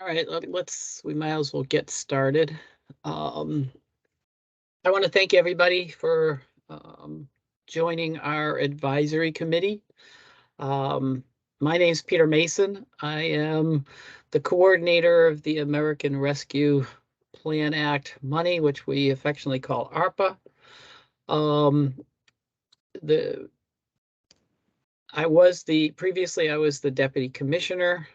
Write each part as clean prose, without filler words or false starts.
All right, we might as well get started. I want to thank everybody for joining our advisory committee. My name is Peter Mason. I am the coordinator of the American Rescue Plan Act money, which we affectionately call ARPA. Previously I was the deputy commissioner.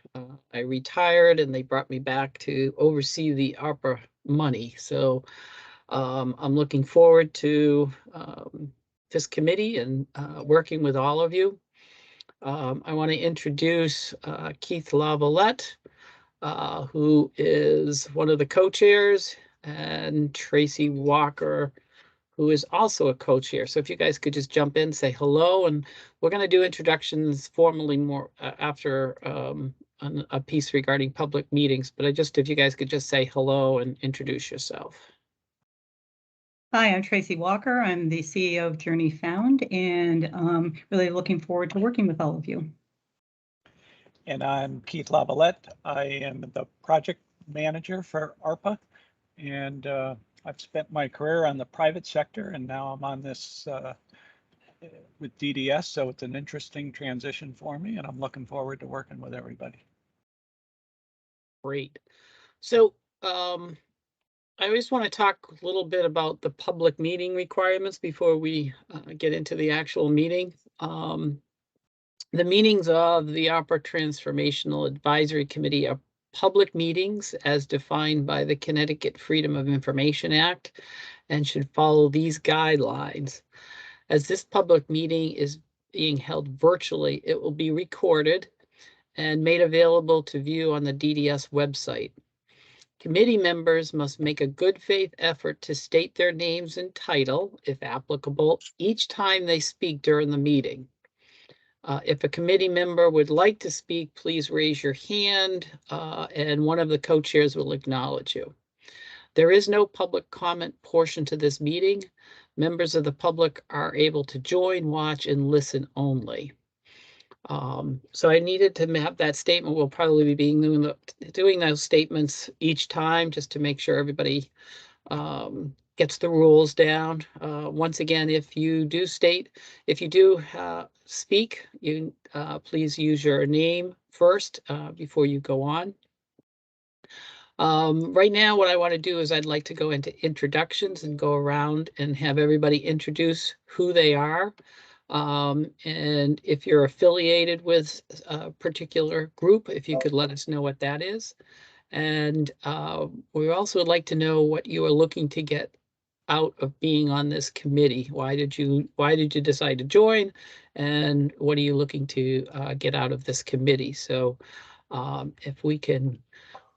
I retired and they brought me back to oversee the ARPA money. So I'm looking forward to this committee and working with all of you. I want to introduce Keith Lavalette, who is one of the co-chairs, and Tracy Walker, who is also a co-chair. So if you guys could just jump in, say hello, and we're going to do introductions formally more after a piece regarding public meetings. But if you guys could just say hello and introduce yourself. Hi, I'm Tracy Walker. I'm the CEO of Journey Found, and really looking forward to working with all of you. And I'm Keith Lavalette. I am the project manager for ARPA, and I've spent my career on the private sector, and now I'm on this with DDS, so it's an interesting transition for me, and I'm looking forward to working with everybody. Great. So I just want to talk a little bit about the public meeting requirements before we get into the actual meeting. The meetings of the ARPA Transformational Advisory Committee are public meetings as defined by the Connecticut Freedom of Information Act and should follow these guidelines. As this public meeting is being held virtually, it will be recorded and made available to view on the DDS website. Committee members must make a good faith effort to state their names and title, if applicable, each time they speak during the meeting. If a committee member would like to speak, please raise your hand and one of the co-chairs will acknowledge you. There is no public comment portion to this meeting. Members of the public are able to join, watch, and listen only. So I needed to map that statement. We'll probably be doing those statements each time just to make sure everybody gets the rules down. Once again, if you do speak, you please use your name first before you go on. Right now, what I want to do is I'd like to go into introductions and go around and have everybody introduce who they are. And if you're affiliated with a particular group, if you could let us know what that is. And we also would like to know what you are looking to get out of being on this committee. Why did you decide to join? And what are you looking to get out of this committee? So if we can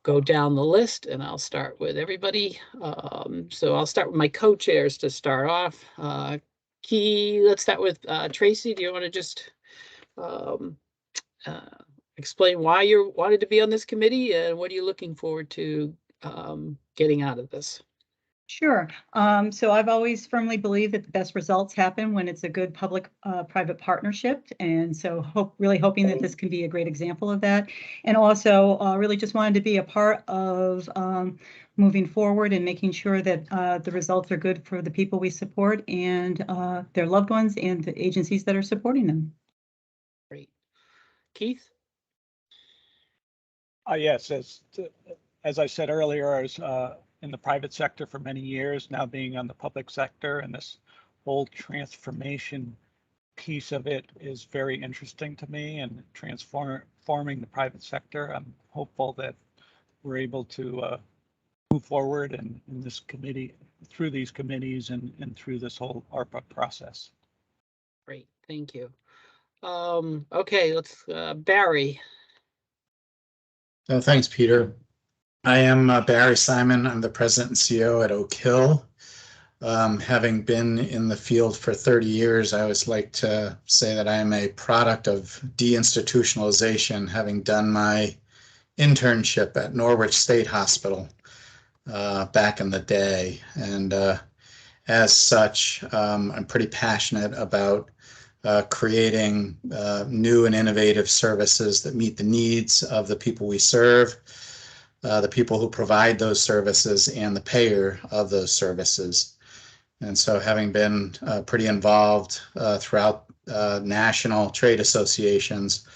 go down the list, and I'll start with everybody. So I'll start with my co-chairs to start off. Let's start with Tracy. Do you want to just explain why you wanted to be on this committee and what are you looking forward to getting out of this? Sure. So I've always firmly believed that the best results happen when it's a good public-private partnership. And so really hoping that this can be a great example of that. And also really just wanted to be a part of moving forward and making sure that the results are good for the people we support and their loved ones and the agencies that are supporting them. Great. Keith? Yes, as I said earlier, I was in the private sector for many years, now being on the public sector, and this whole transformation piece of it is very interesting to me, and transforming the private sector. I'm hopeful that we're able to move forward in this committee, through these committees and through this whole ARPA process. Great, thank you. Okay, let's Barry. Thanks, Peter. I am Barry Simon. I'm the president and CEO at Oak Hill. Having been in the field for 30 years, I always like to say that I am a product of deinstitutionalization, having done my internship at Norwich State Hospital back in the day. And as such, I'm pretty passionate about creating new and innovative services that meet the needs of the people we serve. the people who provide those services and the payer of those services. And so having been pretty involved throughout national trade associations,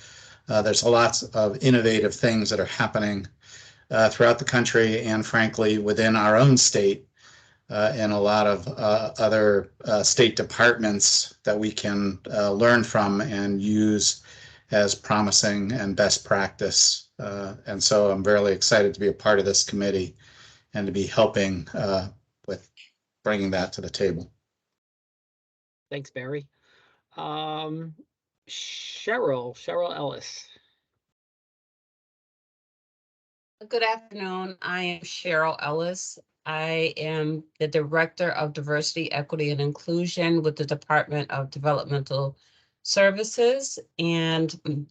there's lots of innovative things that are happening throughout the country and frankly within our own state and a lot of other state departments that we can learn from and use as promising and best practice. And so I'm really excited to be a part of this committee and to be helping with bringing that to the table. Thanks, Barry. Cheryl Ellis. Good afternoon. I am Cheryl Ellis. I am the Director of Diversity, Equity, and Inclusion with the Department of Developmental Services. And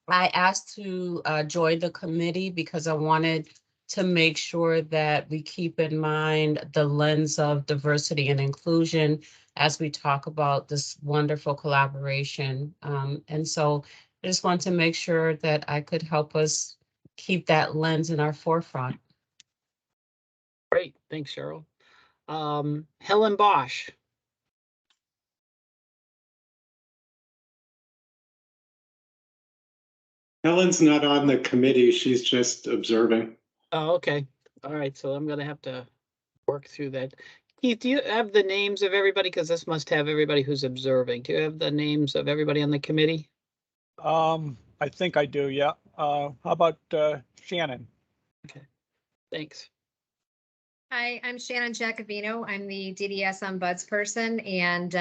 I asked to join the committee because I wanted to make sure that we keep in mind the lens of diversity and inclusion as we talk about this wonderful collaboration. And so I just want to make sure that I could help us keep that lens in our forefront. Great, thanks, Cheryl. Helen Bosch. Helen's not on the committee, she's just observing. Oh, okay. All right, so I'm gonna have to work through that. Keith, do you have the names of everybody? Because this must have everybody who's observing. Do you have the names of everybody on the committee? I think I do, yeah. How about Shannon? Okay, thanks. Hi, I'm Shannon Jacobino. I'm the DDS ombudsperson, and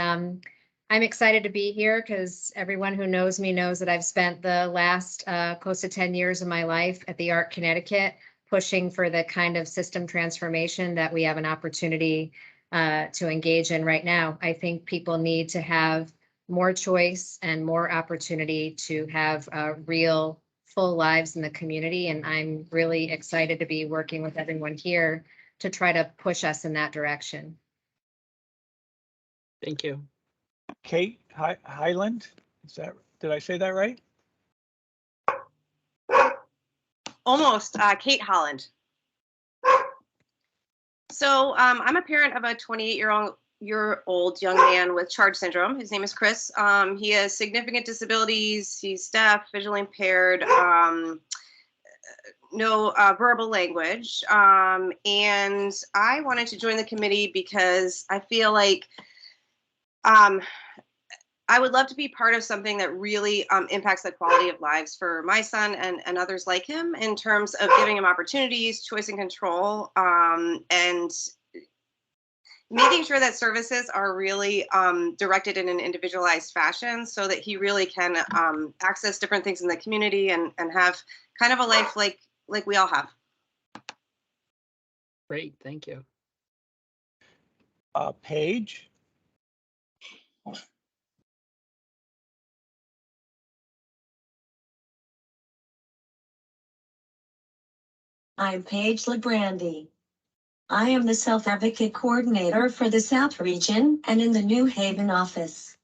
I'm excited to be here because everyone who knows me knows that I've spent the last close to 10 years of my life at the ARC Connecticut pushing for the kind of system transformation that we have an opportunity to engage in right now. I think people need to have more choice and more opportunity to have real full lives in the community, and I'm really excited to be working with everyone here to try to push us in that direction. Thank you. Kate Highland, did I say that right? Almost, Kate Holland. So I'm a parent of a 28-year-old young man with Charge syndrome. His name is Chris. He has significant disabilities. He's deaf, visually impaired, no verbal language. And I wanted to join the committee because I feel like I would love to be part of something that really impacts the quality of lives for my son and others like him in terms of giving him opportunities, choice and control, and making sure that services are really directed in an individualized fashion so that he really can access different things in the community and have kind of a life like we all have. Great, thank you. Paige? I'm Paige Librandi. I am the Self-Advocate Coordinator for the South Region and in the New Haven office.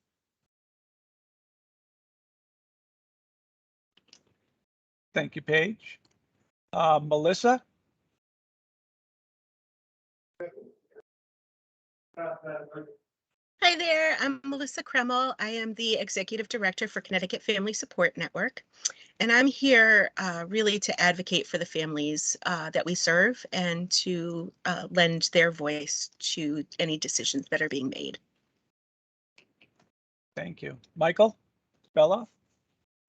Thank you, Paige. Melissa? Hi there, I'm Melissa Kreml. I am the Executive Director for Connecticut Family Support Network, and I'm here really to advocate for the families that we serve and to lend their voice to any decisions that are being made. Thank you. Michael Beloff?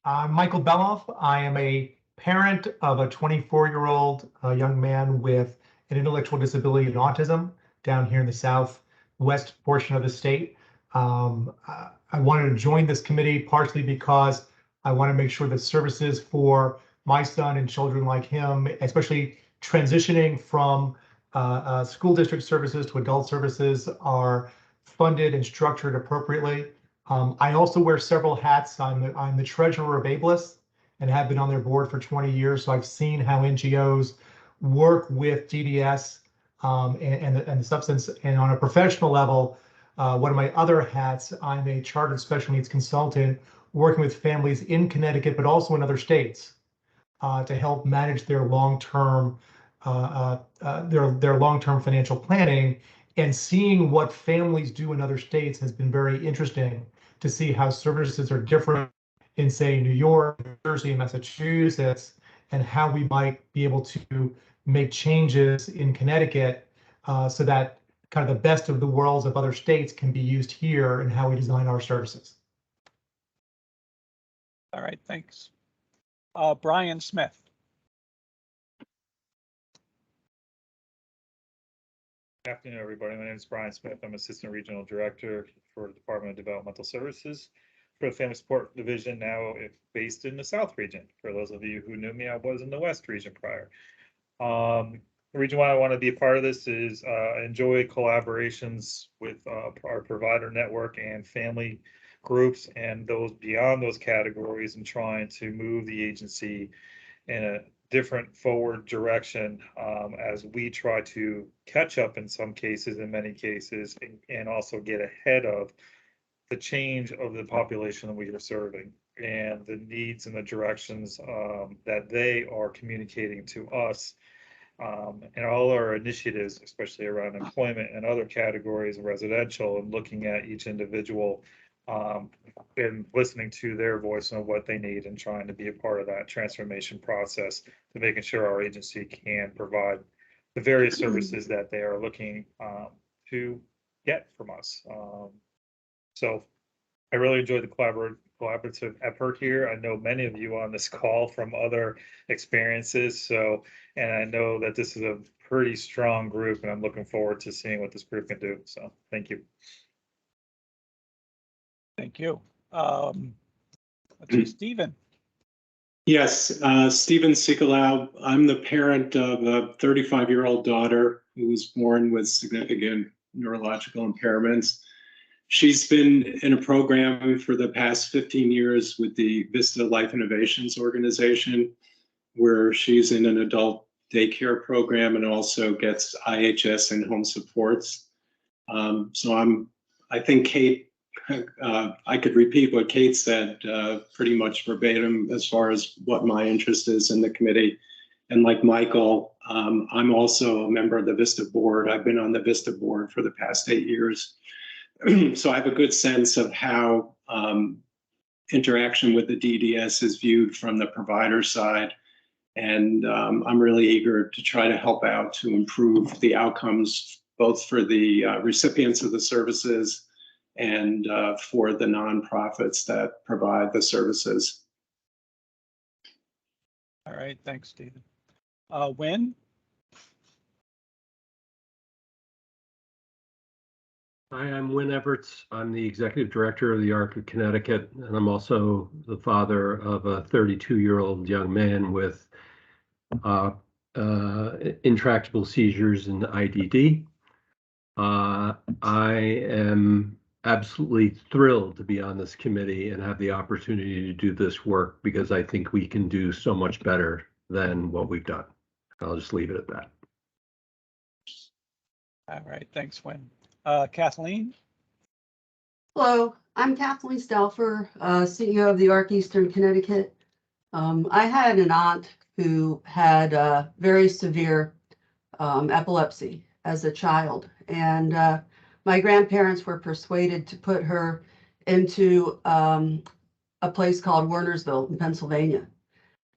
I'm Michael Beloff. I am a parent of a 24-year-old young man with an intellectual disability and autism down here in the southwest portion of the state. I wanted to join this committee partially because I want to make sure that services for my son and children like him, especially transitioning from school district services to adult services, are funded and structured appropriately. I also wear several hats. I'm the treasurer of Ableist and have been on their board for 20 years. So I've seen how NGOs work with DDS and the substance. And on a professional level, one of my other hats, I'm a chartered special needs consultant working with families in Connecticut, but also in other states. to help manage their long-term their long-term financial planning. And seeing what families do in other states has been very interesting to see how services are different in, say, New York, New Jersey, and Massachusetts, and how we might be able to make changes in Connecticut so that kind of the best of the worlds of other states can be used here in how we design our services. All right, thanks. Brian Smith. Good afternoon, everybody. My name is Brian Smith. I'm Assistant Regional Director for the Department of Developmental Services for the Family Support Division, now based in the South region. For those of you who knew me, I was in the West region prior. The reason why I want to be a part of this is I enjoy collaborations with our provider network and family groups and those beyond those categories, and trying to move the agency in a different forward direction as we try to catch up in some cases, in many cases, and also get ahead of the change of the population that we are serving and the needs and the directions that they are communicating to us. And all our initiatives, especially around employment and other categories of residential, and looking at each individual and listening to their voice and what they need, and trying to be a part of that transformation process to making sure our agency can provide the various services that they are looking to get from us. So I really enjoyed the collaborative effort here. I know many of you on this call from other experiences, and I know that this is a pretty strong group, and I'm looking forward to seeing what this group can do. So thank you. Thank you. Let's see, Stephen. Yes, Stephen Sikolau. I'm the parent of a 35-year-old daughter who was born with significant neurological impairments. She's been in a program for the past 15 years with the Vista Life Innovations organization, where she's in an adult daycare program and also gets IHS and home supports. So I think Kate, I could repeat what Kate said pretty much verbatim as far as what my interest is in the committee. And like Michael, I'm also a member of the Vista board. I've been on the Vista board for the past 8 years. So I have a good sense of how interaction with the DDS is viewed from the provider side. And I'm really eager to try to help out to improve the outcomes, both for the recipients of the services and for the nonprofits that provide the services. All right, thanks, Stephen. Wynn? Hi, I'm Wynn Everts. I'm the Executive Director of the ARPA Connecticut, and I'm also the father of a 32-year-old young man with intractable seizures and IDD. I am absolutely thrilled to be on this committee and have the opportunity to do this work, because I think we can do so much better than what we've done. I'll just leave it at that. All right, thanks, Wynn. Kathleen? Hello, I'm Kathleen Stauffer, CEO of the ARC Eastern Connecticut. I had an aunt who had very severe epilepsy as a child, and my grandparents were persuaded to put her into a place called Wernersville in Pennsylvania.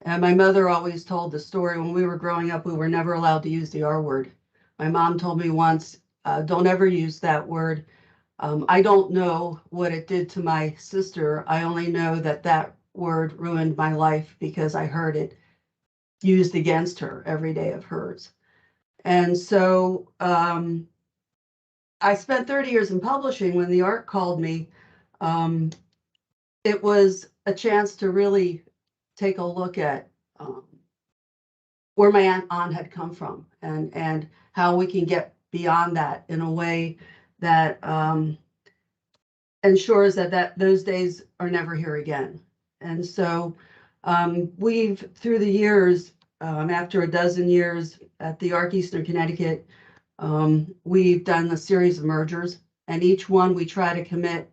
And my mother always told the story, when we were growing up, we were never allowed to use the R word. My mom told me once, don't ever use that word. I don't know what it did to my sister. I only know that that word ruined my life because I heard it used against her every day of hers. And so I spent 30 years in publishing. When the ARC called me, it was a chance to really take a look at where my aunt had come from, and how we can get beyond that in a way that ensures that those days are never here again. And so we've, through the years, after a dozen years at the ARC Eastern Connecticut, we've done a series of mergers, and each one we try to commit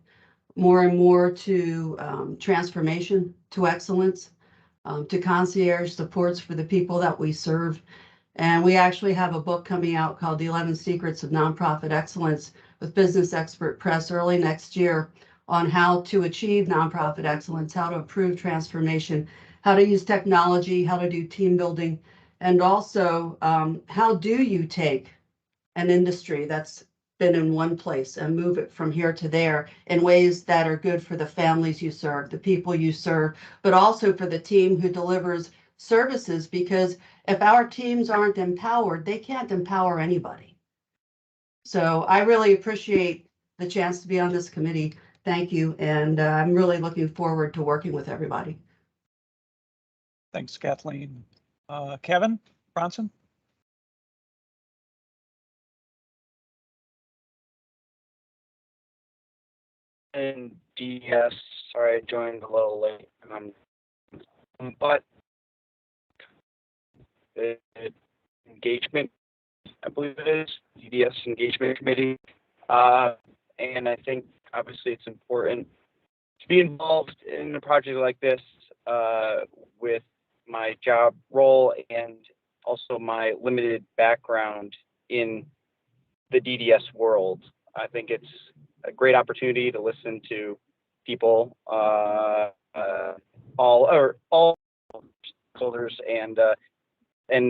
more and more to transformation, to excellence. to concierge supports for the people that we serve. And we actually have a book coming out called The 11 Secrets of Nonprofit Excellence with Business Expert Press early next year on how to achieve nonprofit excellence, how to improve transformation, how to use technology, how to do team building, and also how do you take an industry that's been in one place and move it from here to there in ways that are good for the families you serve, the people you serve, but also for the team who delivers services, because if our teams aren't empowered, they can't empower anybody. So I really appreciate the chance to be on this committee. Thank you. And I'm really looking forward to working with everybody. Thanks, Kathleen. Kevin Bronson? And DS, sorry, I joined a little late. But engagement, I believe it is, DDS Engagement Committee. And I think obviously it's important to be involved in a project like this with my job role and also my limited background in the DDS world. I think it's a great opportunity to listen to people, all stakeholders, and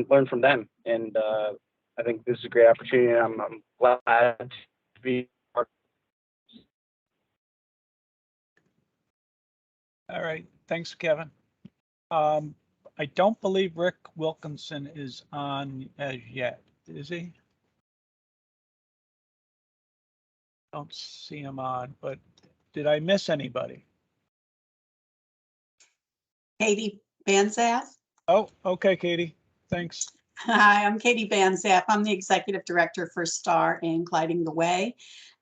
learn from them. And I think this is a great opportunity. I'm glad to be part. All right, thanks, Kevin. I don't believe Rick Wilkinson is on as yet, is he? Don't see him on, but did I miss anybody? Katie Banzaf. Oh, okay, Katie, thanks. Hi, I'm Katie Banzaf. I'm the Executive Director for STAR and Gliding the Way.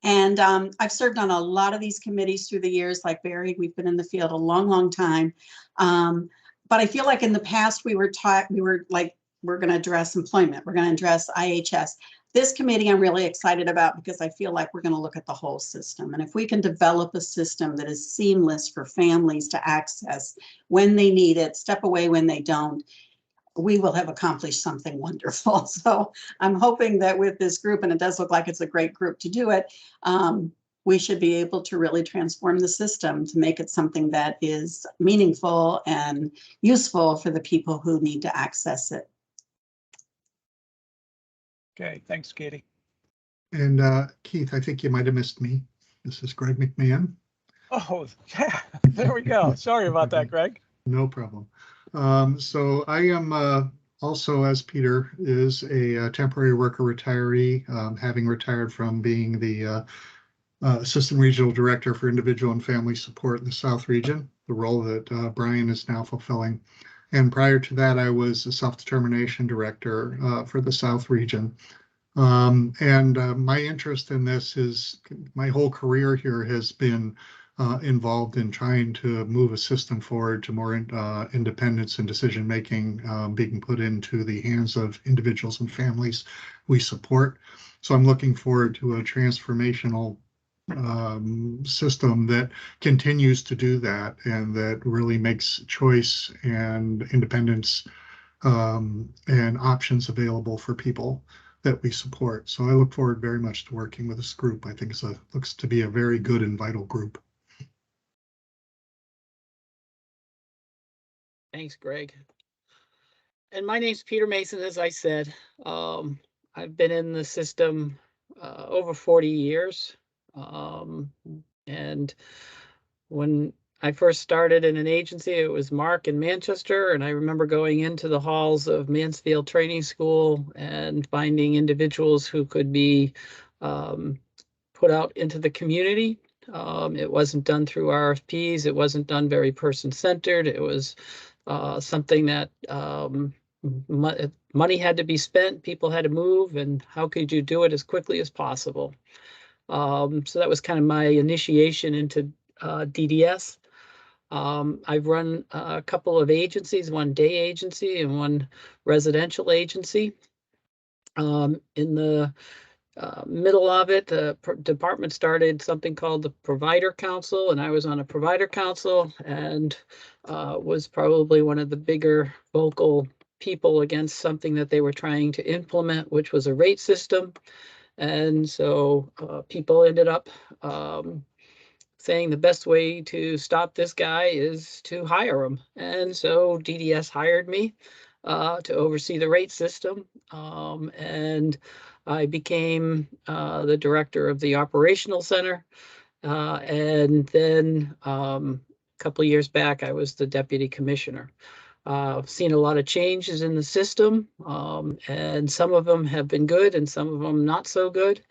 And I've served on a lot of these committees through the years, like Barry. We've been in the field a long, long time. But I feel like in the past we were taught, we're going to address employment. We're going to address IHS. This committee I'm really excited about because I feel like we're going to look at the whole system. And if we can develop a system that is seamless for families to access when they need it, step away when they don't, we will have accomplished something wonderful. So I'm hoping that with this group, and it does look like it's a great group to do it, we should be able to really transform the system to make it something that is meaningful and useful for the people who need to access it. Okay, thanks, Katie. And Keith, I think you might have missed me. This is Greg McMahon. Oh, yeah, there we go. Sorry about that, Greg. No problem. So I am also, as Peter is, a temporary worker retiree, having retired from being the Assistant Regional Director for Individual and Family Support in the South Region, the role that Brian is now fulfilling. And prior to that, I was a Self-Determination Director for the South Region. My interest in this is, my whole career here has been involved in trying to move a system forward to more independence and decision making being put into the hands of individuals and families we support. So I'm looking forward to a transformational system that continues to do that and that really makes choice and independence and options available for people that we support. So I look forward very much to working with this group. I think looks to be a very good and vital group. Thanks, Greg. And my name's Peter Mason, as I said. I've been in the system over 40 years. And when I first started in an agency, it was Mark in Manchester, and I remember going into the halls of Mansfield Training School and finding individuals who could be put out into the community. It wasn't done through RFPs. It wasn't done very person-centered. It was something that money had to be spent, people had to move, and how could you do it as quickly as possible? So that was kind of my initiation into DDS. I've run a couple of agencies, one day agency and one residential agency. In the middle of it, the department started something called the Provider Council, and I was on a Provider Council and was probably one of the bigger vocal people against something that they were trying to implement, which was a rate system. And so people ended up saying the best way to stop this guy is to hire him. And so DDS hired me to oversee the rate system. And I became the director of the operational center. And then a couple of years back, I was the deputy commissioner. I've seen a lot of changes in the system, and some of them have been good and some of them not so good.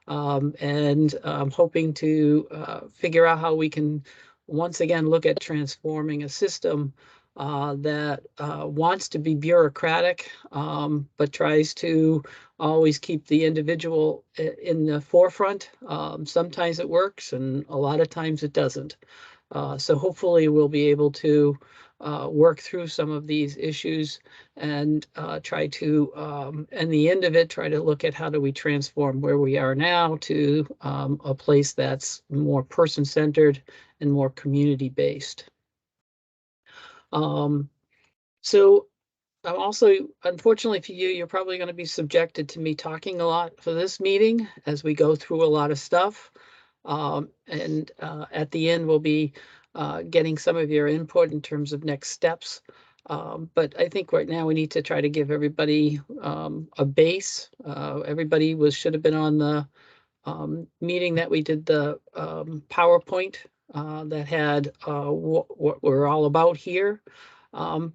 And I'm hoping to figure out how we can once again look at transforming a system that wants to be bureaucratic, but tries to always keep the individual in the forefront. Sometimes it works and a lot of times it doesn't. So hopefully we'll be able to work through some of these issues and try to, in the end of it, try to look at how do we transform where we are now to a place that's more person-centered and more community-based. So I'm also, unfortunately for you, you're probably going to be subjected to me talking a lot for this meeting as we go through a lot of stuff. And at the end, we'll be getting some of your input in terms of next steps. But I think right now we need to try to give everybody a base. Everybody should have been on the meeting that we did the PowerPoint that had what we're all about here.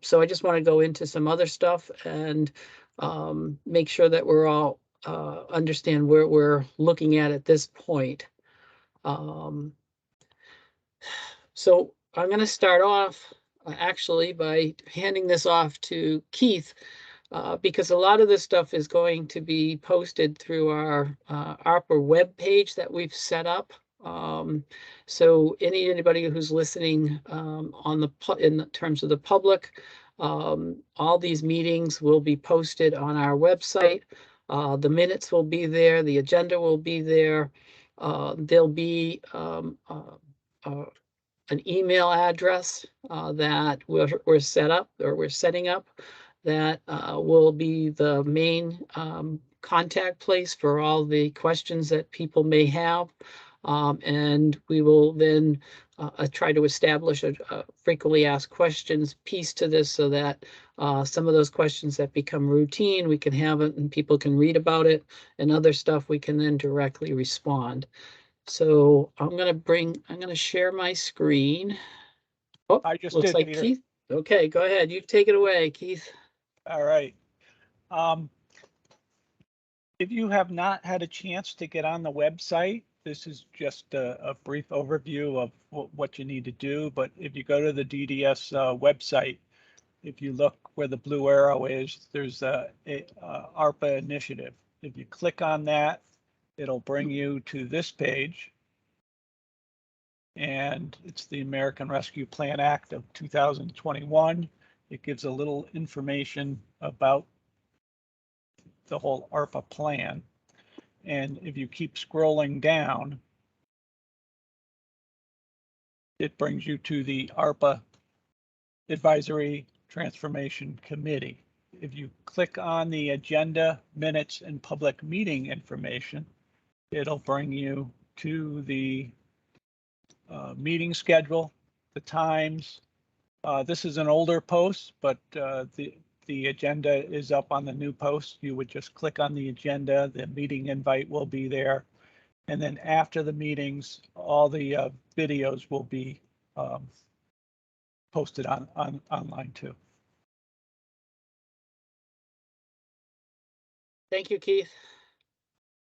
So I just want to go into some other stuff and make sure that we're all understand where we're looking at this point. So I'm going to start off actually by handing this off to Keith because a lot of this stuff is going to be posted through our ARPA web page that we've set up. So anybody who's listening in terms of the public, all these meetings will be posted on our website. The minutes will be there. The agenda will be there. There'll be an email address that we're setting up that will be the main contact place for all the questions that people may have. And we will then try to establish a frequently asked questions piece to this so that some of those questions that become routine, we can have it and people can read about it, and other stuff we can then directly respond. So I'm gonna share my screen. Oh, I just looks did, like Peter. Keith. Okay, go ahead. You take it away, Keith. All right. If you have not had a chance to get on the website, this is just a brief overview of what you need to do. But if you go to the DDS website, if you look where the blue arrow is, there's a ARPA initiative. If you click on that, it'll bring you to this page. And it's the American Rescue Plan Act of 2021. It gives a little information about the whole ARPA plan. And if you keep scrolling down, it brings you to the ARPA Advisory Transformation Committee. If you click on the agenda, minutes, and public meeting information, it'll bring you to the meeting schedule, the times. This is an older post, but the agenda is up on the new post. You would just click on the agenda, the meeting invite will be there. And then after the meetings, all the videos will be posted online too. Thank you, Keith.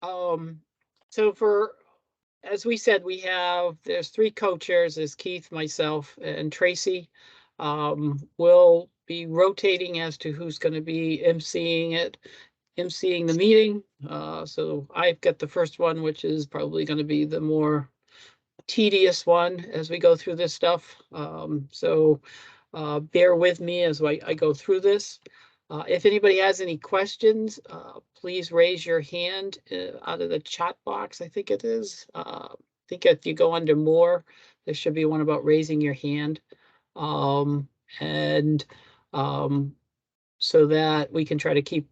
So as we said, there's 3 co-chairs, there's Keith, myself, and Tracy. We'll be rotating as to who's going to be emceeing the meeting. So I've got the first one, which is probably going to be the more tedious one as we go through this stuff. So bear with me as I go through this. If anybody has any questions, please raise your hand out of the chat box, I think it is. I think if you go under more, there should be one about raising your hand. And so that we can try to keep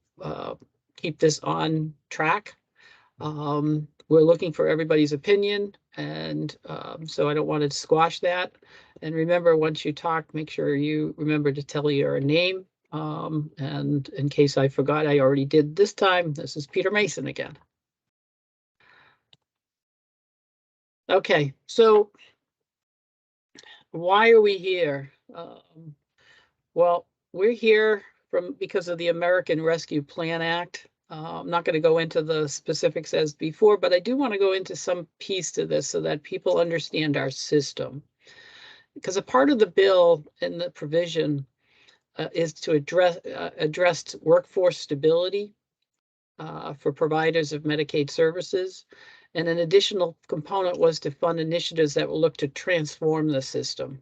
this on track. We're looking for everybody's opinion, and so I don't want to squash that. And remember, once you talk, make sure you remember to tell your name. And in case I forgot, I already did this time. This is Peter Mason again. Okay, so why are we here? Well, we're here because of the American Rescue Plan Act. I'm not going to go into the specifics as before, but I do want to go into some piece to this so that people understand our system. Because a part of the bill and the provision is to address workforce stability for providers of Medicaid services. And an additional component was to fund initiatives that will look to transform the system.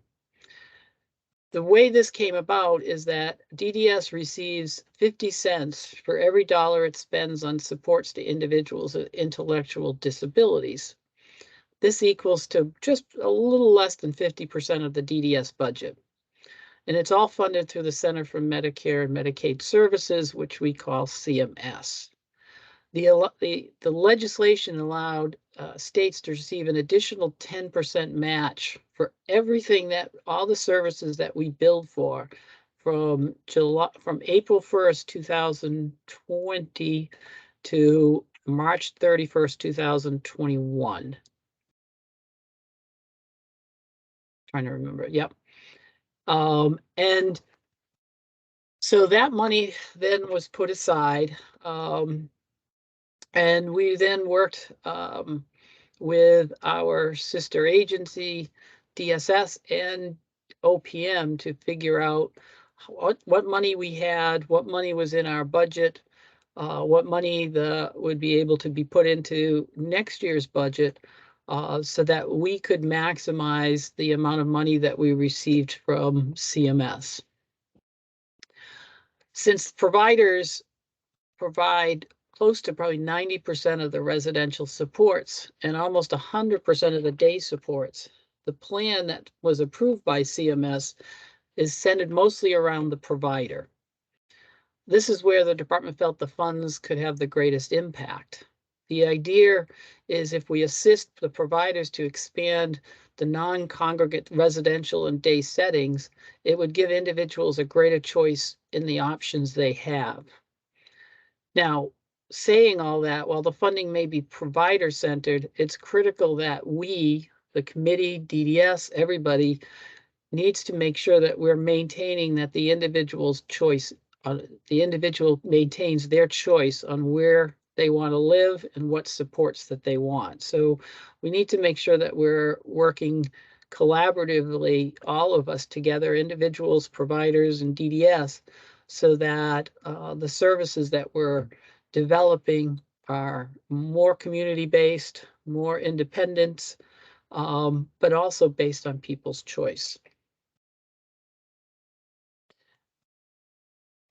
The way this came about is that DDS receives 50 cents for every dollar it spends on supports to individuals with intellectual disabilities. This equals to just a little less than 50% of the DDS budget. And it's all funded through the Center for Medicare and Medicaid Services, which we call CMS. The legislation allowed states to receive an additional 10% match for everything all the services that we billed for from April 1st, 2020 to March 31st, 2021. Trying to remember. Yep. And so that money then was put aside. And we then worked with our sister agency, DSS and OPM, to figure out what money we had, what money was in our budget, what money would be able to be put into next year's budget, so that we could maximize the amount of money that we received from CMS. Since providers provide close to probably 90% of the residential supports and almost 100% of the day supports, the plan that was approved by CMS is centered mostly around the provider. This is where the department felt the funds could have the greatest impact. The idea is if we assist the providers to expand the non-congregate residential and day settings, it would give individuals a greater choice in the options they have. Now, saying all that, while the funding may be provider-centered, it's critical that we, the committee, DDS, everybody, needs to make sure that we're maintaining that the individual's choice, the individual maintains their choice on where they want to live and what supports that they want. So we need to make sure that we're working collaboratively, all of us together, individuals, providers, and DDS, so that the services that we're developing are more community-based, more independent, but also based on people's choice.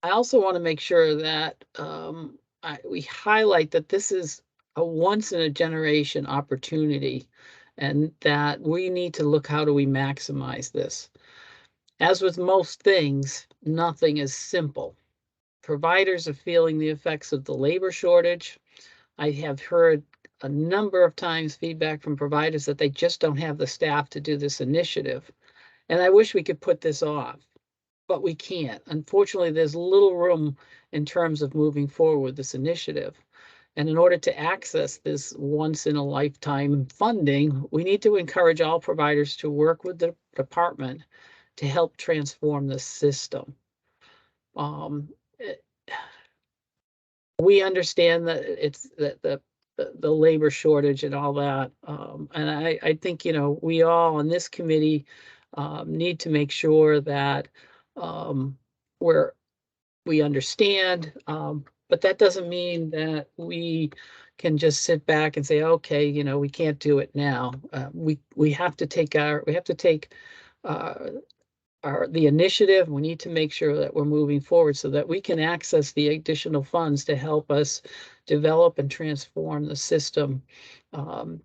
I also want to make sure that we highlight that this is a once-in-a-generation opportunity, and that we need to look, how do we maximize this? As with most things, nothing is simple. Providers are feeling the effects of the labor shortage. I have heard a number of times feedback from providers that they just don't have the staff to do this initiative. And I wish we could put this off, but we can't. Unfortunately, there's little room in terms of moving forward with this initiative. And in order to access this once-in-a-lifetime funding, we need to encourage all providers to work with the department to help transform the system. We understand that it's the labor shortage and all that. And I think, we all on this committee need to make sure that we understand, but that doesn't mean that we can just sit back and say, okay, we can't do it now. We have to take the initiative. We need to make sure that we're moving forward so that we can access the additional funds to help us develop and transform the system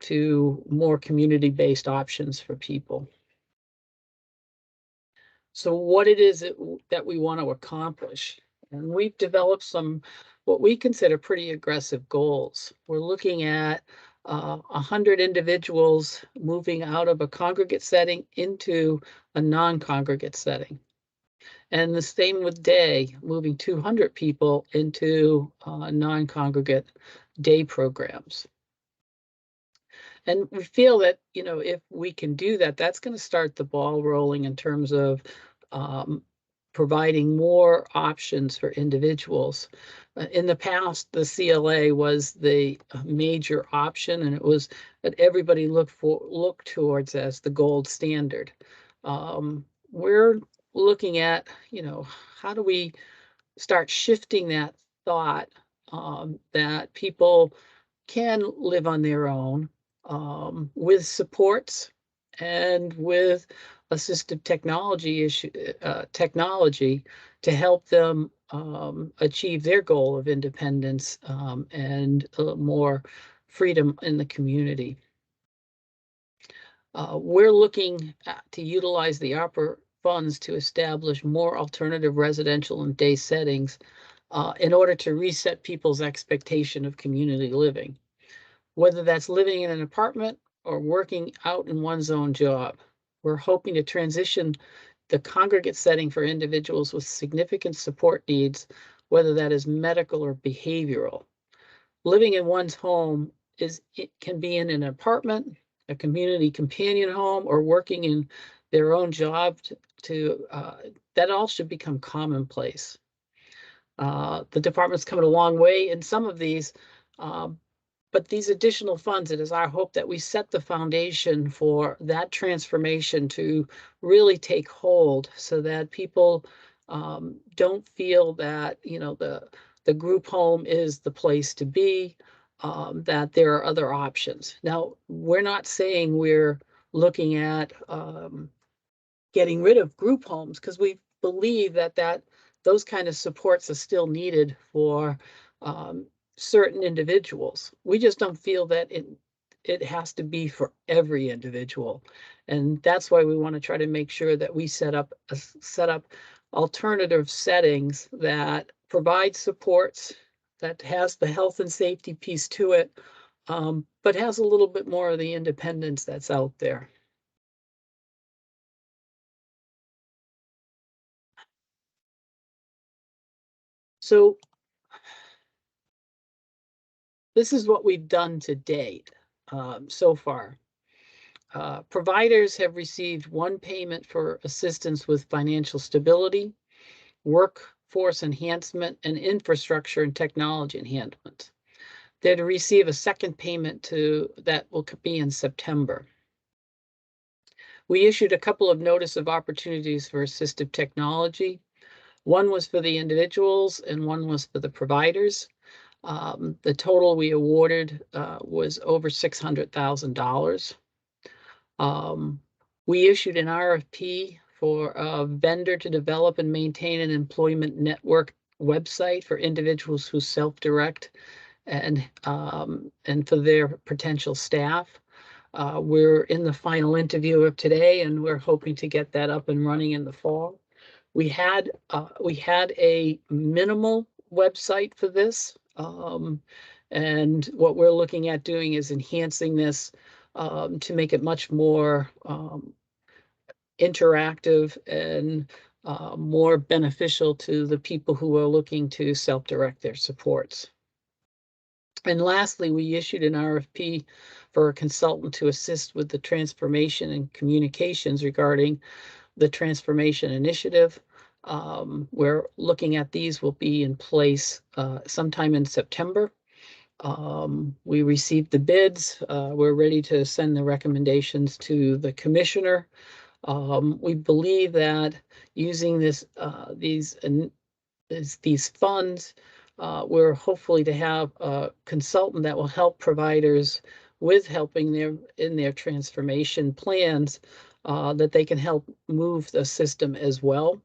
to more community-based options for people. So what it is that we want to accomplish. And we've developed some, what we consider pretty aggressive goals. We're looking at 100 individuals moving out of a congregate setting into a non-congregate setting. And the same with day, moving 200 people into non-congregate day programs. And we feel that, you know, if we can do that, that's going to start the ball rolling in terms of providing more options for individuals. In the past, the CLA was the major option, and it was that everybody looked towards as the gold standard. We're looking at, you know, how do we start shifting that thought that people can live on their own with supports and with assistive technology technology to help them achieve their goal of independence and more freedom in the community. We're looking to utilize the ARPA funds to establish more alternative residential and day settings in order to reset people's expectation of community living, whether that's living in an apartment or working out in one's own job. We're hoping to transition the congregate setting for individuals with significant support needs, whether that is medical or behavioral. Living in one's home it can be in an apartment, a community companion home, or working in their own job that all should become commonplace. The department's coming a long way in some of these, but these additional funds, it is our hope that we set the foundation for that transformation to really take hold so that people don't feel that, you know, the group home is the place to be, that there are other options. Now, we're not saying we're looking at getting rid of group homes, because we believe that those kind of supports are still needed for certain individuals. We just don't feel that it has to be for every individual. And that's why we want to try to make sure that we set up alternative settings that provide supports, that has the health and safety piece to it, but has a little bit more of the independence that's out there. So this is what we've done to date so far. Providers have received one payment for assistance with financial stability, workforce enhancement, and infrastructure and technology enhancement. They're to receive a second payment that will be in September. We issued a couple of notice of opportunities for assistive technology. One was for the individuals and one was for the providers. The total we awarded was over $600,000. We issued an RFP for a vendor to develop and maintain an employment network website for individuals who self-direct and for their potential staff. We're in the final interview of today, and we're hoping to get that up and running in the fall. We had a minimal website for this, and what we're looking at doing is enhancing this to make it much more interactive and more beneficial to the people who are looking to self-direct their supports. And lastly, we issued an RFP for a consultant to assist with the transformation and communications regarding the Transformation Initiative. We're looking at these will be in place sometime in September. We received the bids. We're ready to send the recommendations to the commissioner. We believe that using these funds, we're hopefully to have a consultant that will help providers with helping in their transformation plans that they can help move the system as well.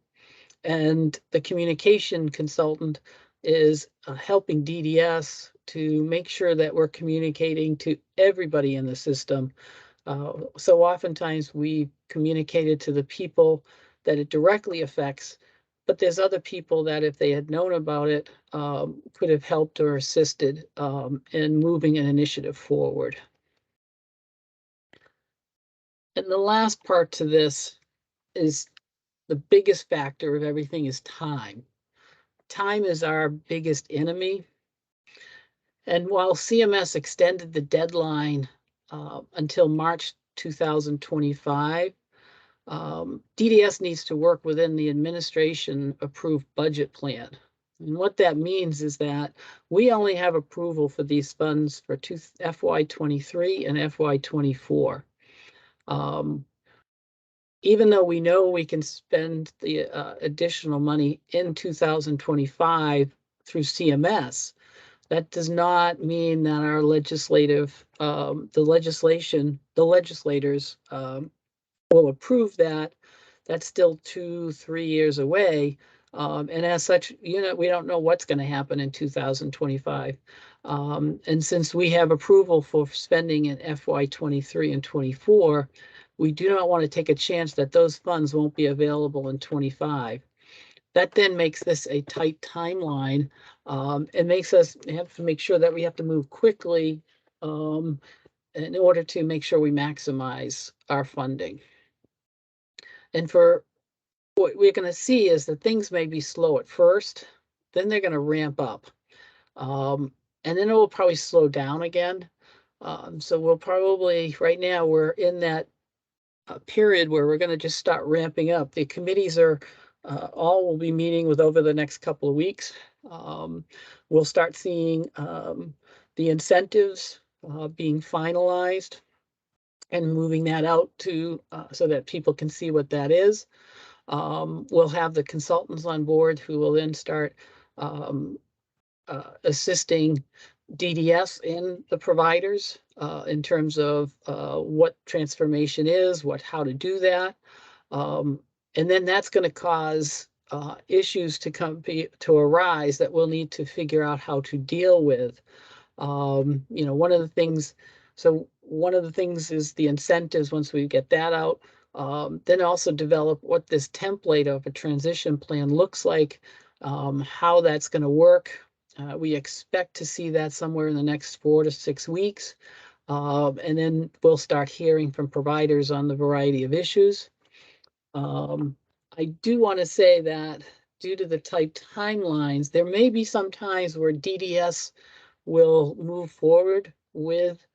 And the communication consultant is helping DDS to make sure that we're communicating to everybody in the system. So oftentimes we communicated to the people that it directly affects, but there's other people that if they had known about it, could have helped or assisted in moving an initiative forward. And the last part to this is the biggest factor of everything is time. Time is our biggest enemy. And while CMS extended the deadline until March 2025, DDS needs to work within the administration approved budget plan. And what that means is that we only have approval for these funds for FY23 and FY24. Even though we know we can spend the additional money in 2025 through CMS, that does not mean that our legislators will approve that. That's still 2-3 years away. And as such, we don't know what's going to happen in 2025. And since we have approval for spending in FY23 and 24, we do not want to take a chance that those funds won't be available in 25. That then makes this a tight timeline. It makes us have to make sure that we have to move quickly in order to make sure we maximize our funding. And for what we're going to see is that things may be slow at first, then they're going to ramp up. And then it will probably slow down again. So we'll probably, right now, we're in that period where we're going to just start ramping up. The committees are all will be meeting with over the next couple of weeks. We'll start seeing the incentives being finalized and moving that out to so that people can see what that is. We'll have the consultants on board who will then start assisting DDS and the providers in terms of what transformation is, how to do that. And then that's going to cause issues to arise that we'll need to figure out how to deal with. One of the things is the incentives once we get that out. Then also develop what this template of a transition plan looks like, how that's going to work. We expect to see that somewhere in the next 4 to 6 weeks. And then we'll start hearing from providers on the variety of issues. I do want to say that due to the tight timelines, there may be some times where DDS will move forward with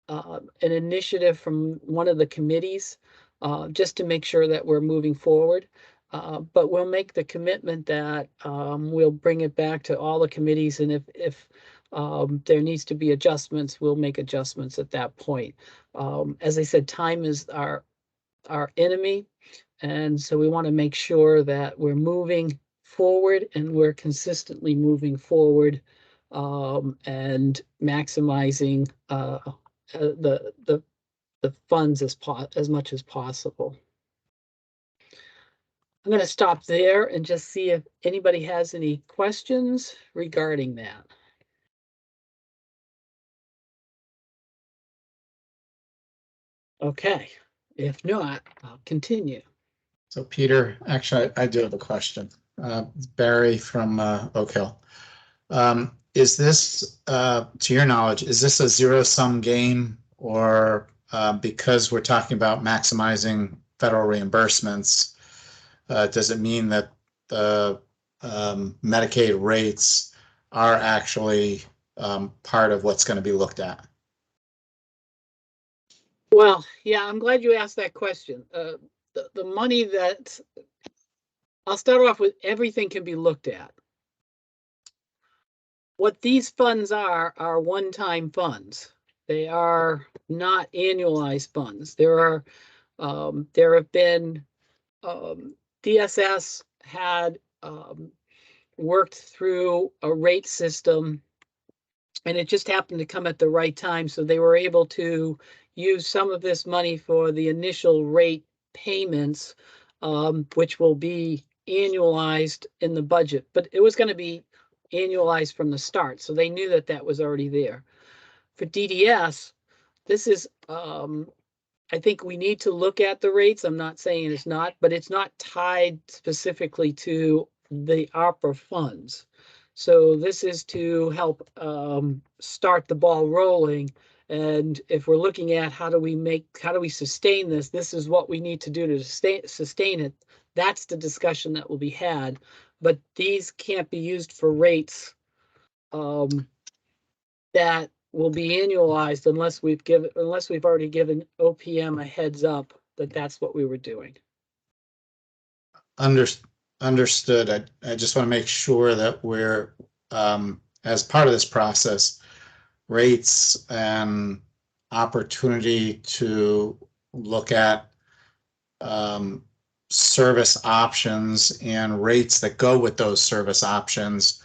an initiative from one of the committees just to make sure that we're moving forward. But we'll make the commitment that we'll bring it back to all the committees, and if there needs to be adjustments, we'll make adjustments at that point. As I said, time is our enemy, and so we want to make sure that we're moving forward and we're consistently moving forward and maximizing the funds as much as possible. I'm going to stop there and just see if anybody has any questions regarding that. Okay, if not, I'll continue. So Peter, actually, I do have a question. Barry from Oak Hill. Is this, to your knowledge, is this a zero-sum game, or because we're talking about maximizing federal reimbursements, does it mean that the Medicaid rates are actually part of what's going to be looked at? Well, yeah, I'm glad you asked that question. The money that, I'll start off with, everything can be looked at. What these funds are one-time funds. They are not annualized funds. There have been, DSS had worked through a rate system, and it just happened to come at the right time. So they were able to use some of this money for the initial rate payments, which will be annualized in the budget, but it was going to be annualized from the start. So they knew that that was already there. For DDS, this is, I think we need to look at the rates. I'm not saying it's not, but it's not tied specifically to the ARPA funds. So this is to help start the ball rolling. And if we're looking at how do we sustain this, this is what we need to do to sustain it. That's the discussion that will be had. But these can't be used for rates that will be annualized unless we've already given OPM a heads up that that's what we were doing. Understood. I just want to make sure that we're, as part of this process, rates and opportunity to look at service options and rates that go with those service options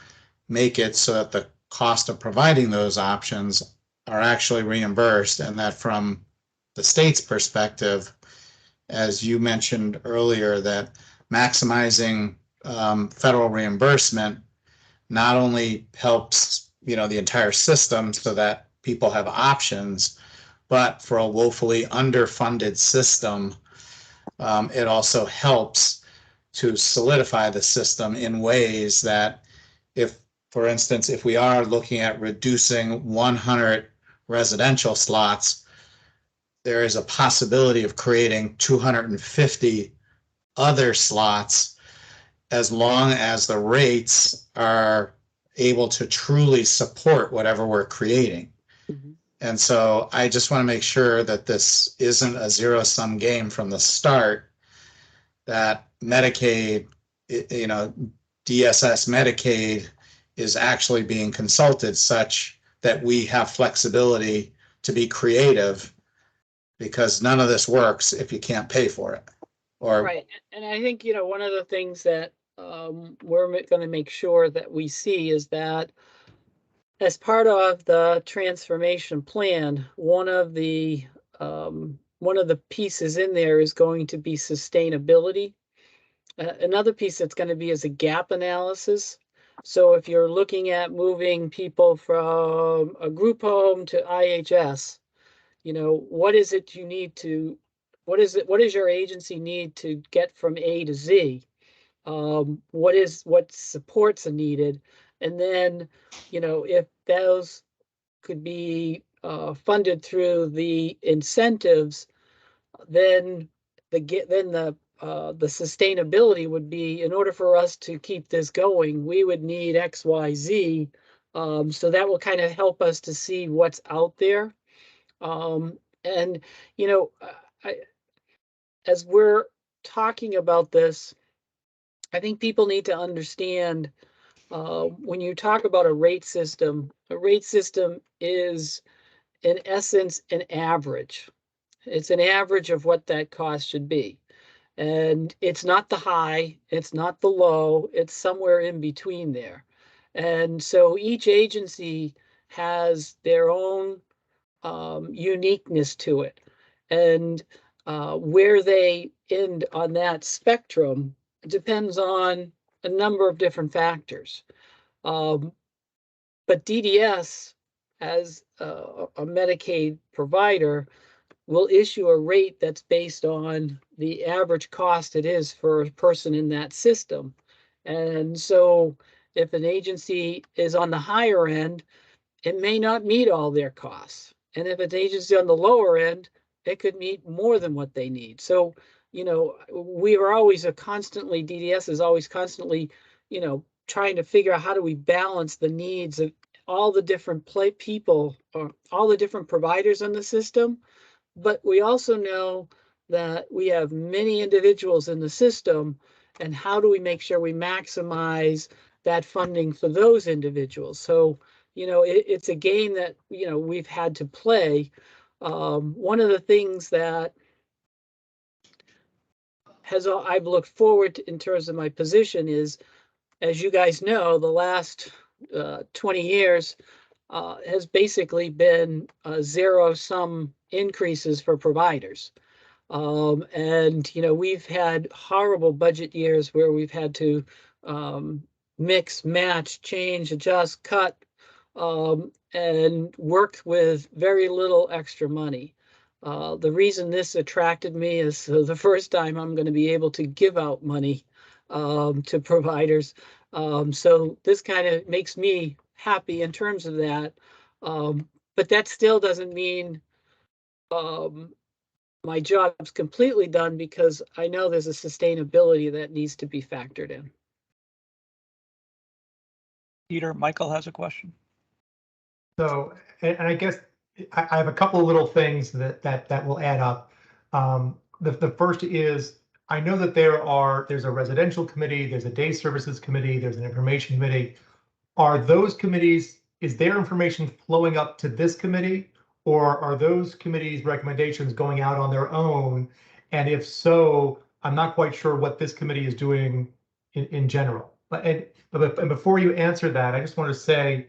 make it so that the cost of providing those options are actually reimbursed, and that from the state's perspective, as you mentioned earlier, that maximizing federal reimbursement not only helps, the entire system so that people have options, but for a woefully underfunded system, it also helps to solidify the system in ways that, if, for instance, if we are looking at reducing 100 residential slots, there is a possibility of creating 250 other slots, as long as the rates are able to truly support whatever we're creating. Mm-hmm. And so I just want to make sure that this isn't a zero-sum game from the start, that Medicaid, DSS Medicaid is actually being consulted such that we have flexibility to be creative, because none of this works if you can't pay for it. Right. And I think, one of the things that we're going to make sure that we see is that as part of the transformation plan, one of the pieces in there is going to be sustainability. Another piece that's going to be is a gap analysis. So if you're looking at moving people from a group home to IHS, what is it you need to, what does your agency need to get from A to Z? What supports are needed? And then, if those could be funded through the incentives, then the sustainability would be, in order for us to keep this going, we would need X, Y, Z. So that will kind of help us to see what's out there. And, as we're talking about this, I think people need to understand, when you talk about a rate system is, in essence, an average. It's an average of what that cost should be. And it's not the high, it's not the low, it's somewhere in between there. And so each agency has their own uniqueness to it. And where they end on that spectrum depends on a number of different factors. But DDS, as a Medicaid provider, will issue a rate that's based on the average cost it is for a person in that system. And so if an agency is on the higher end, it may not meet all their costs. And if an agency on the lower end, it could meet more than what they need. So, we are always DDS is always constantly, trying to figure out how do we balance the needs of all the different people, or all the different providers in the system. But we also know that we have many individuals in the system, and how do we make sure we maximize that funding for those individuals? So, it's a game that, we've had to play. One of the things that I've looked forward to in terms of my position is, as you guys know, the last 20 years has basically been zero-sum increases for providers. And, we've had horrible budget years where we've had to mix, match, change, adjust, cut, and work with very little extra money. The reason this attracted me is the first time I'm going to be able to give out money to providers. So this kind of makes me happy in terms of that. But that still doesn't mean my job's completely done, because I know there's a sustainability that needs to be factored in. Peter, Michael has a question. So, and I guess I have a couple of little things that will add up. The first is, I know that there's a residential committee, there's a day services committee, there's an information committee. Are those committees, is their information flowing up to this committee, or are those committees' recommendations going out on their own? And if so, I'm not quite sure what this committee is doing in general. But before you answer that, I just want to say,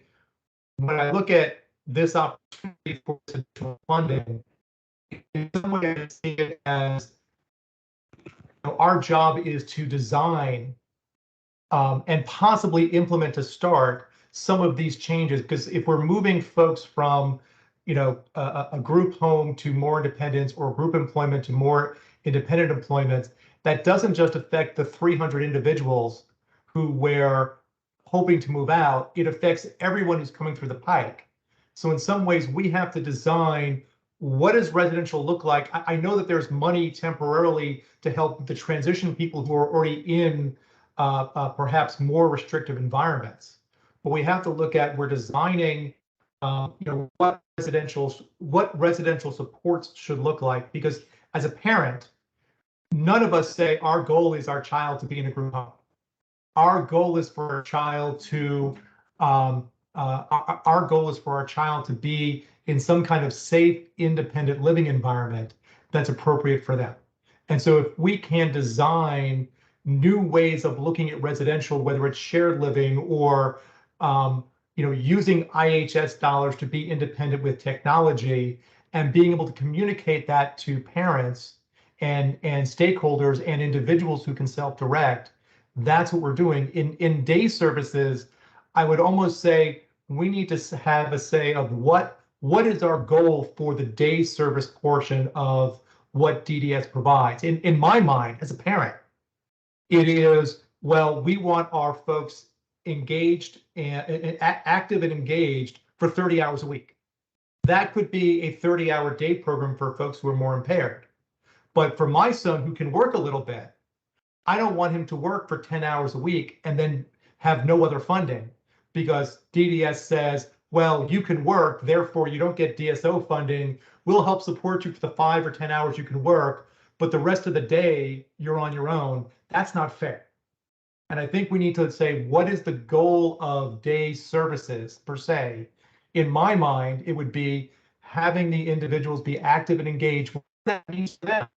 when I look at this opportunity for additional funding, in some way I see it as, our job is to design and possibly implement to start some of these changes. Because if we're moving folks from, a group home to more independence, or group employment to more independent employment, that doesn't just affect the 300 individuals who we're hoping to move out. It affects everyone who's coming through the pike. So in some ways, we have to design, what does residential look like? I know that there's money temporarily to help the transition people who are already in perhaps more restrictive environments. But we have to look at, we're designing, what residential supports should look like. Because as a parent, none of us say our goal is our child to be in a group home. Our goal is for our child to be in some kind of safe, independent living environment that's appropriate for them. And so if we can design new ways of looking at residential, whether it's shared living or using IHS dollars to be independent with technology, and being able to communicate that to parents and stakeholders and individuals who can self-direct, that's what we're doing. In day services, I would almost say we need to have a say of what is our goal for the day service portion of what DDS provides. In my mind, as a parent, it is, well, we want our folks engaged and active and engaged for 30 hours a week. That could be a 30-hour day program for folks who are more impaired. But for my son, who can work a little bit, I don't want him to work for 10 hours a week and then have no other funding, because DDS says, well, you can work, therefore you don't get DSO funding. We'll help support you for the 5 or 10 hours you can work, but the rest of the day you're on your own. That's not fair. And I think we need to say, what is the goal of day services per se? In my mind, it would be having the individuals be active and engaged. What that means for them.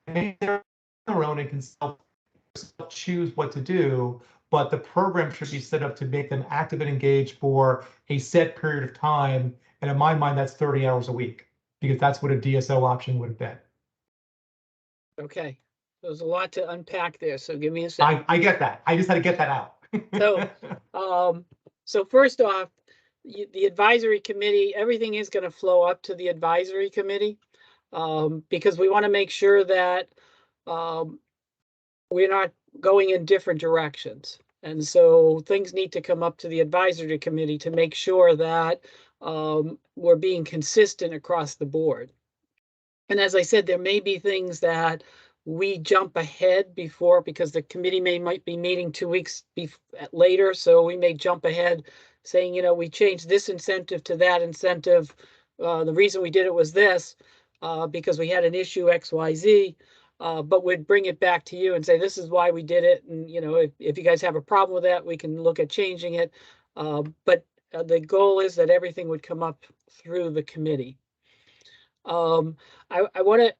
Maybe they're on their own and can choose what to do, but the program should be set up to make them active and engaged for a set period of time. And in my mind, that's 30 hours a week, because that's what a DSO option would have been. Okay, there's a lot to unpack there, so give me a second. I get that. I just had to get that out. So first off, the advisory committee, everything is going to flow up to the advisory committee, because we want to make sure that we're not going in different directions. And so things need to come up to the advisory committee to make sure that we're being consistent across the board. And as I said, there may be things that we jump ahead before, because the committee might be meeting 2 weeks later. So we may jump ahead saying, we changed this incentive to that incentive. The reason we did it was this, because we had an issue XYZ. But we'd bring it back to you and say, this is why we did it. And, if you guys have a problem with that, we can look at changing it. But the goal is that everything would come up through the committee. I want to,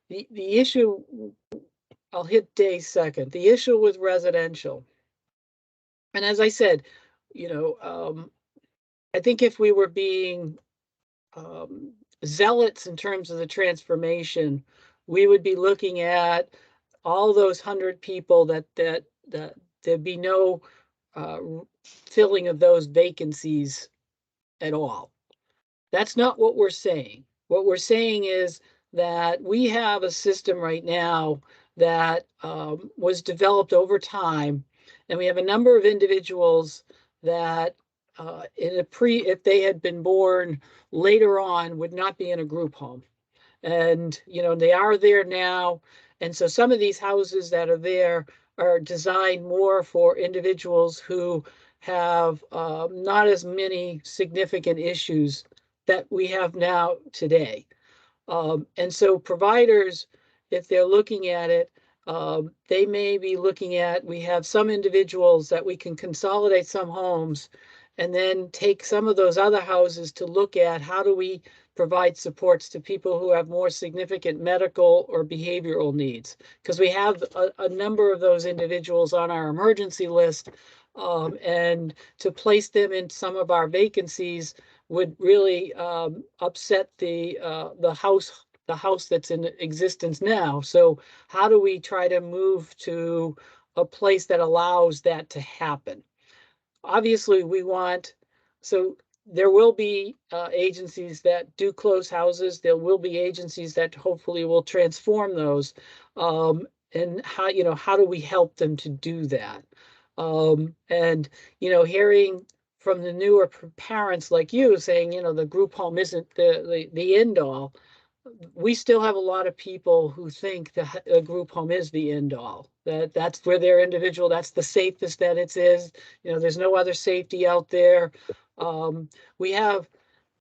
the issue, I'll hit day second, the issue with residential. And as I said, I think if we were being zealots in terms of the transformation, we would be looking at all those 100 people that there'd be no filling of those vacancies at all. That's not what we're saying. What we're saying is that we have a system right now that was developed over time, and we have a number of individuals that if they had been born later on, would not be in a group home. And, you know, they are there now. And so some of these houses that are there are designed more for individuals who have not as many significant issues that we have now today. And so providers, if they're looking at it, they may be looking at, we have some individuals that we can consolidate some homes and then take some of those other houses to look at how do we provide supports to people who have more significant medical or behavioral needs. Because we have a number of those individuals on our emergency list, and to place them in some of our vacancies would really upset the house that's in existence now. So how do we try to move to a place that allows that to happen? Obviously, so there will be agencies that do close houses. There will be agencies that hopefully will transform those. And how do we help them to do that? And, hearing from the newer parents like you saying, the group home isn't the end all. We still have a lot of people who think that a group home is the end all, that's where they're individual, that's the safest that it is. There's no other safety out there. We have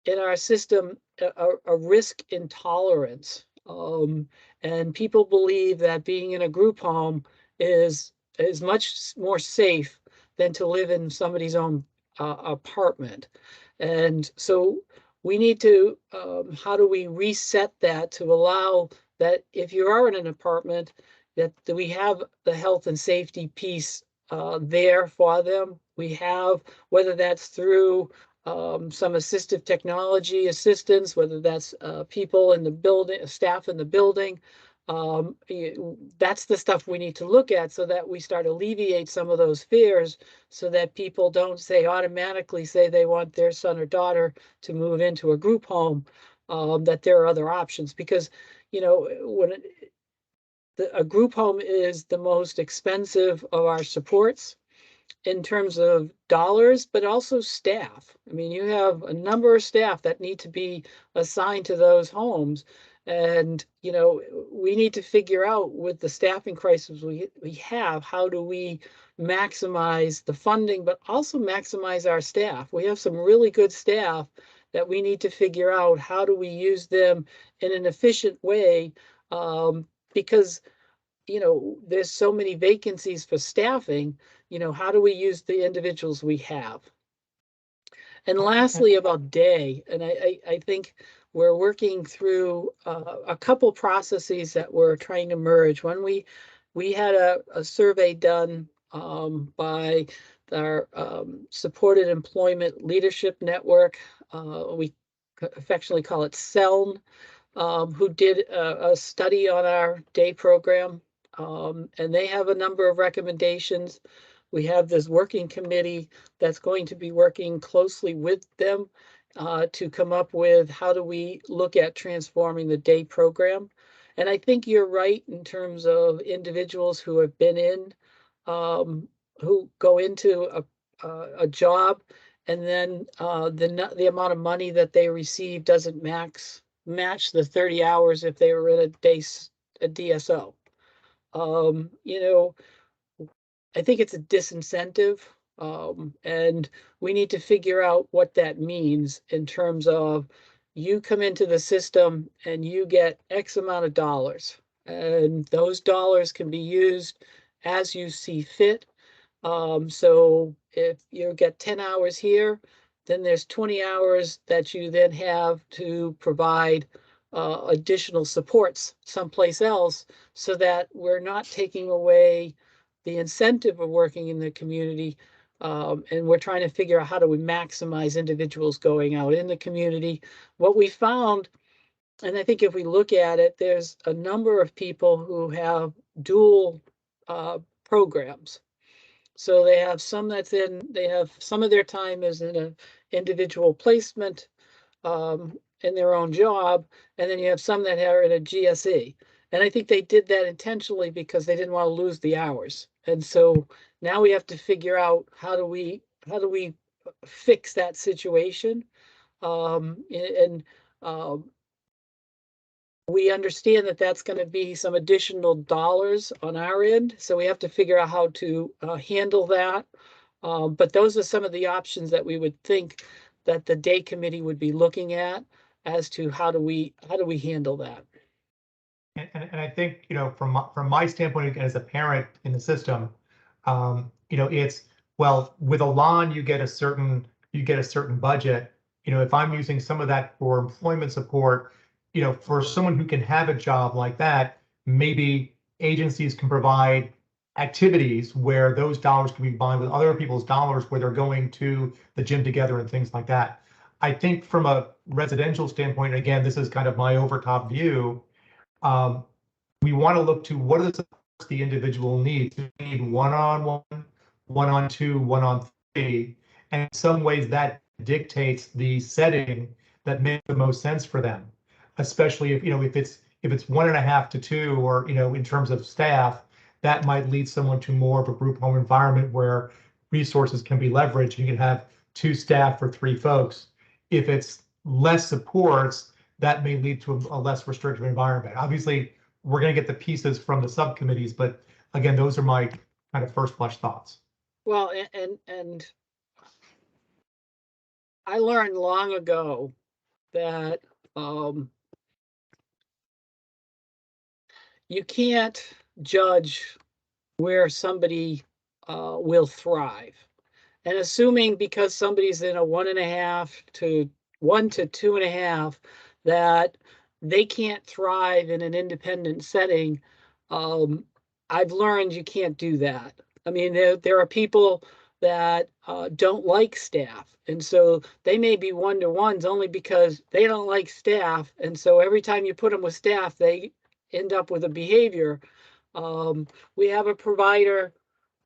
in our system a risk intolerance. And people believe that being in a group home is much more safe than to live in somebody's own apartment. And so we need to, how do we reset that to allow that if you are in an apartment, that we have the health and safety piece there for them. We have, whether that's through some assistive technology assistance, whether that's people in the building, staff in the building. That's the stuff we need to look at so that we start alleviate some of those fears so that people don't automatically say they want their son or daughter to move into a group home, that there are other options. Because, when a group home is the most expensive of our supports in terms of dollars, but also staff. I mean, you have a number of staff that need to be assigned to those homes. And, we need to figure out with the staffing crisis we have, how do we maximize the funding, but also maximize our staff? We have some really good staff that we need to figure out how do we use them in an efficient way, because there's so many vacancies for staffing. How do we use the individuals we have? And lastly, about day, and I think we're working through a couple processes that we're trying to merge. One, we had a survey done by our Supported Employment Leadership Network. We affectionately call it CELN, who did a study on our day program. And they have a number of recommendations. We have this working committee that's going to be working closely with them to come up with how do we look at transforming the day program. And I think you're right in terms of individuals who have been in, who go into a job, and then the amount of money that they receive doesn't match the 30 hours if they were in a DSO. I think it's a disincentive, and we need to figure out what that means in terms of you come into the system and you get X amount of dollars, and those dollars can be used as you see fit. So if you get 10 hours here, then there's 20 hours that you then have to provide additional supports someplace else, so that we're not taking away the incentive of working in the community. And we're trying to figure out how do we maximize individuals going out in the community. What we found And I think if we look at it, there's a number of people who have dual programs. So they have some they have some of their time is in an individual placement in their own job, and then you have some that are in a GSE. And I think they did that intentionally because they didn't want to lose the hours. And so now we have to figure out how do we fix that situation. And we understand that that's going to be some additional dollars on our end. So we have to figure out how to handle that. But those are some of the options that we would think that the day committee would be looking at as to how do we handle that. And I think, from my standpoint as a parent in the system, it's, well, with Elan, you get a certain budget. If I'm using some of that for employment support, for someone who can have a job like that, maybe agencies can provide activities where those dollars can be combined with other people's dollars where they're going to the gym together and things like that. I think from a residential standpoint, again, this is kind of my overtop view. We want to look to what are the supports the individual needs. You need one-on-one, one-on-two, one-on-three, and in some ways that dictates the setting that makes the most sense for them. Especially if it's 1.5 to 2, or in terms of staff, that might lead someone to more of a group home environment where resources can be leveraged. You can have 2 staff for 3 folks. If it's less supports, that may lead to a less restrictive environment. Obviously, we're going to get the pieces from the subcommittees, but again, those are my kind of first blush thoughts. Well, and I learned long ago that you can't judge where somebody will thrive. And assuming because somebody's in a 1.5 to 1 to 2.5 that they can't thrive in an independent setting, I've learned you can't do that. I mean, there are people that don't like staff, and so they may be 1-to-1s only because they don't like staff, and so every time you put them with staff, they end up with a behavior. We have a provider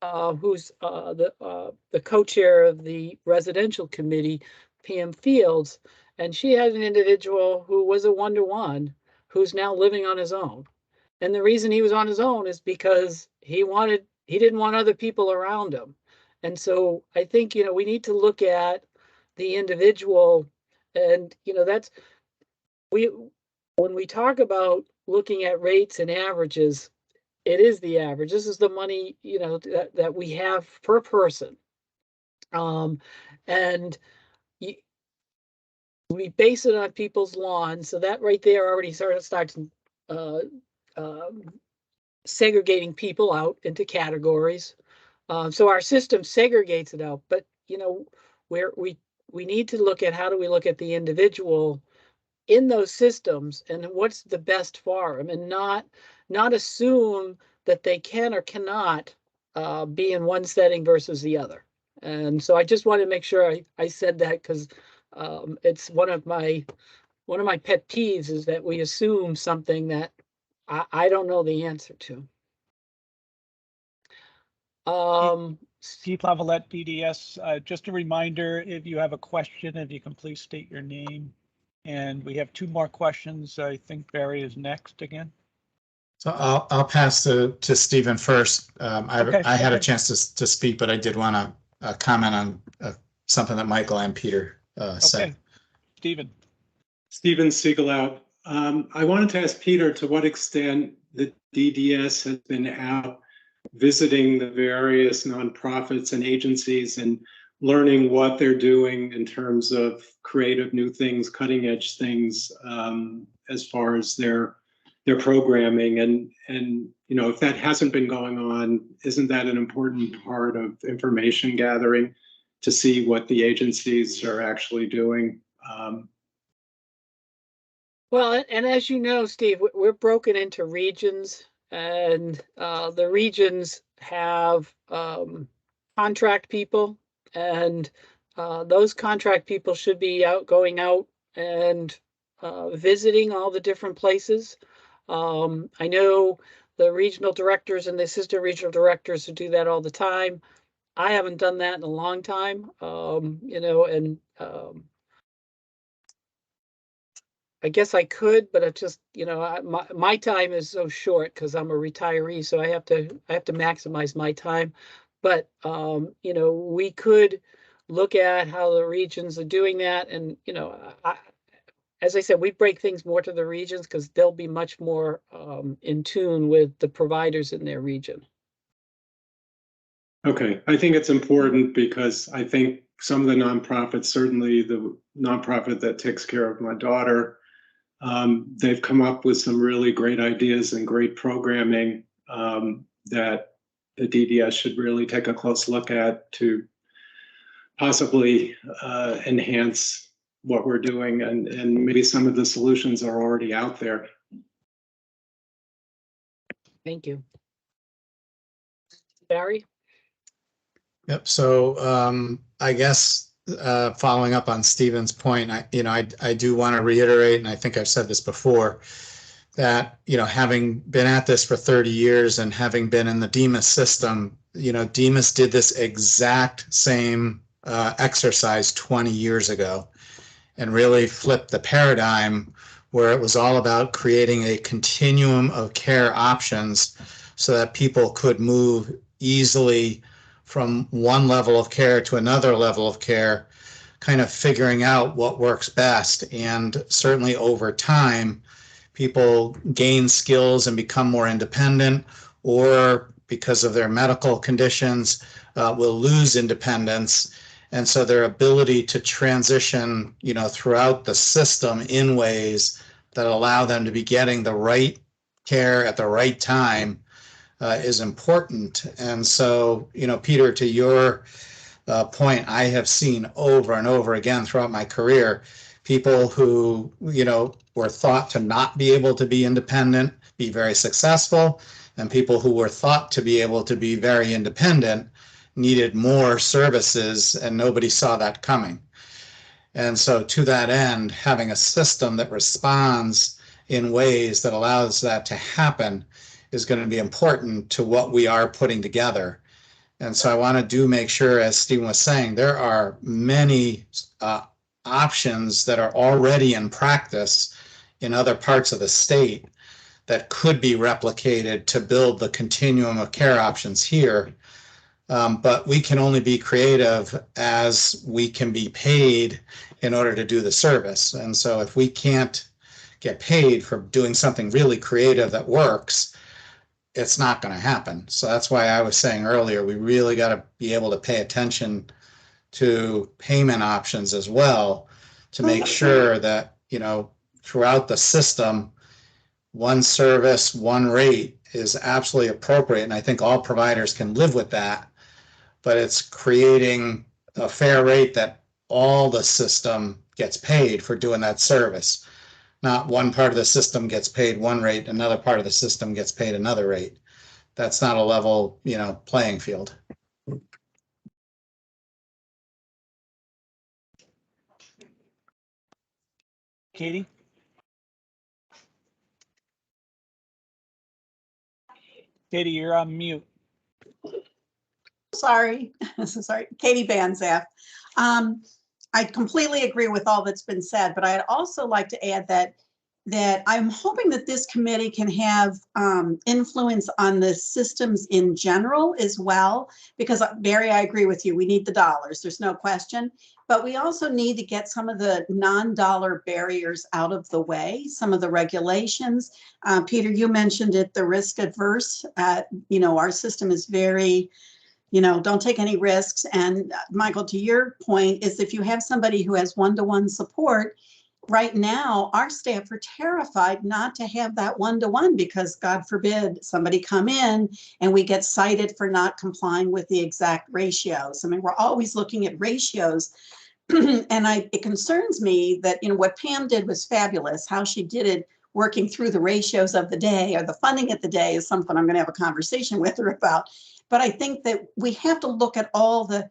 who's the co-chair of the residential committee, Pam Fields, and she had an individual who was a 1-to-1 who's now living on his own. And the reason he was on his own is because he didn't want other people around him. And so I think, we need to look at the individual, and, that's when we talk about looking at rates and averages, it is the average. This is the money, that we have per person. And we base it on people's lawns. So that right there already starts segregating people out into categories. So our system segregates it out, but where we need to look at how do we look at the individual in those systems and what's the best for them, and not assume that they can or cannot be in one setting versus the other. And so I just want to make sure I said that, because it's one of my pet peeves is that we assume something that I don't know the answer to. Steve Lavalette, BDS. Just a reminder, if you have a question, if you can please state your name. And we have 2 more questions. I think Barry is next again. So I'll pass to Stephen first. I had a chance to speak, but I did want to comment on something that Michael and Peter said. Okay, Stephen. Stephen Siegelau. I wanted to ask Peter to what extent the DDS has been out visiting the various nonprofits and agencies and learning what they're doing in terms of creative new things, cutting edge things, as far as their programming. And if that hasn't been going on, isn't that an important part of information gathering to see what the agencies are actually doing? Well, and as you know, Steve, we're broken into regions, and the regions have contract people, and those contract people should be going out and visiting all the different places. I know the regional directors and the assistant regional directors who do that all the time. I haven't done that in a long time, you know, and I guess I could, but it just, you know, my time is so short because I'm a retiree, so I have to maximize my time. But you know, we could look at how the regions are doing that, and you know, as I said, we break things more to the regions because they'll be much more in tune with the providers in their region. Okay, I think it's important because I think some of the nonprofits, certainly the nonprofit that takes care of my daughter, they've come up with some really great ideas and great programming that the DDS should really take a close look at to possibly enhance what we're doing, and maybe some of the solutions are already out there. Thank you. Barry? Yep. So I guess following up on Stephen's point, I do want to reiterate, and I think I've said this before, that, you know, having been at this for 30 years and having been in the DEMIS system, you know, DEMIS did this exact same exercise 20 years ago and really flipped the paradigm where it was all about creating a continuum of care options so that people could move easily from one level of care to another level of care, kind of figuring out what works best. And certainly over time, people gain skills and become more independent, or because of their medical conditions, will lose independence. And so their ability to transition, you know, throughout the system in ways that allow them to be getting the right care at the right time is important. And so, you know, Peter, to your point, I have seen over and over again throughout my career, people who, you know, were thought to not be able to be independent, be very successful, and people who were thought to be able to be very independent needed more services, and nobody saw that coming. And so to that end, having a system that responds in ways that allows that to happen is going to be important to what we are putting together. And so I want to make sure, as Stephen was saying, there are many options that are already in practice in other parts of the state that could be replicated to build the continuum of care options here. But we can only be creative as we can be paid in order to do the service. And so if we can't get paid for doing something really creative that works, it's not going to happen. So that's why I was saying earlier, we really got to be able to pay attention to payment options as well to make sure that, you know, throughout the system, one service, one rate is absolutely appropriate. And I think all providers can live with that, but it's creating a fair rate that all the system gets paid for doing that service. Not one part of the system gets paid one rate, another part of the system gets paid another rate. That's not a level, you know, playing field. Katie? Katie, you're on mute. Sorry, sorry, Katie Banzaf. I completely agree with all that's been said, but I'd also like to add that I'm hoping that this committee can have influence on the systems in general as well, because Barry, I agree with you. We need the dollars, there's no question, but we also need to get some of the non-dollar barriers out of the way, some of the regulations. Peter, you mentioned it, the risk adverse. You know, our system is very, you know, don't take any risks. And Michael, to your point, is if you have somebody who has one-to-one support, right now, our staff are terrified not to have that one-to-one because, God forbid, somebody come in and we get cited for not complying with the exact ratios. I mean, we're always looking at ratios. And it concerns me that, you know, what Pam did was fabulous. How she did it, working through the ratios of the day or the funding of the day, is something I'm going to have a conversation with her about. But I think that we have to look at all the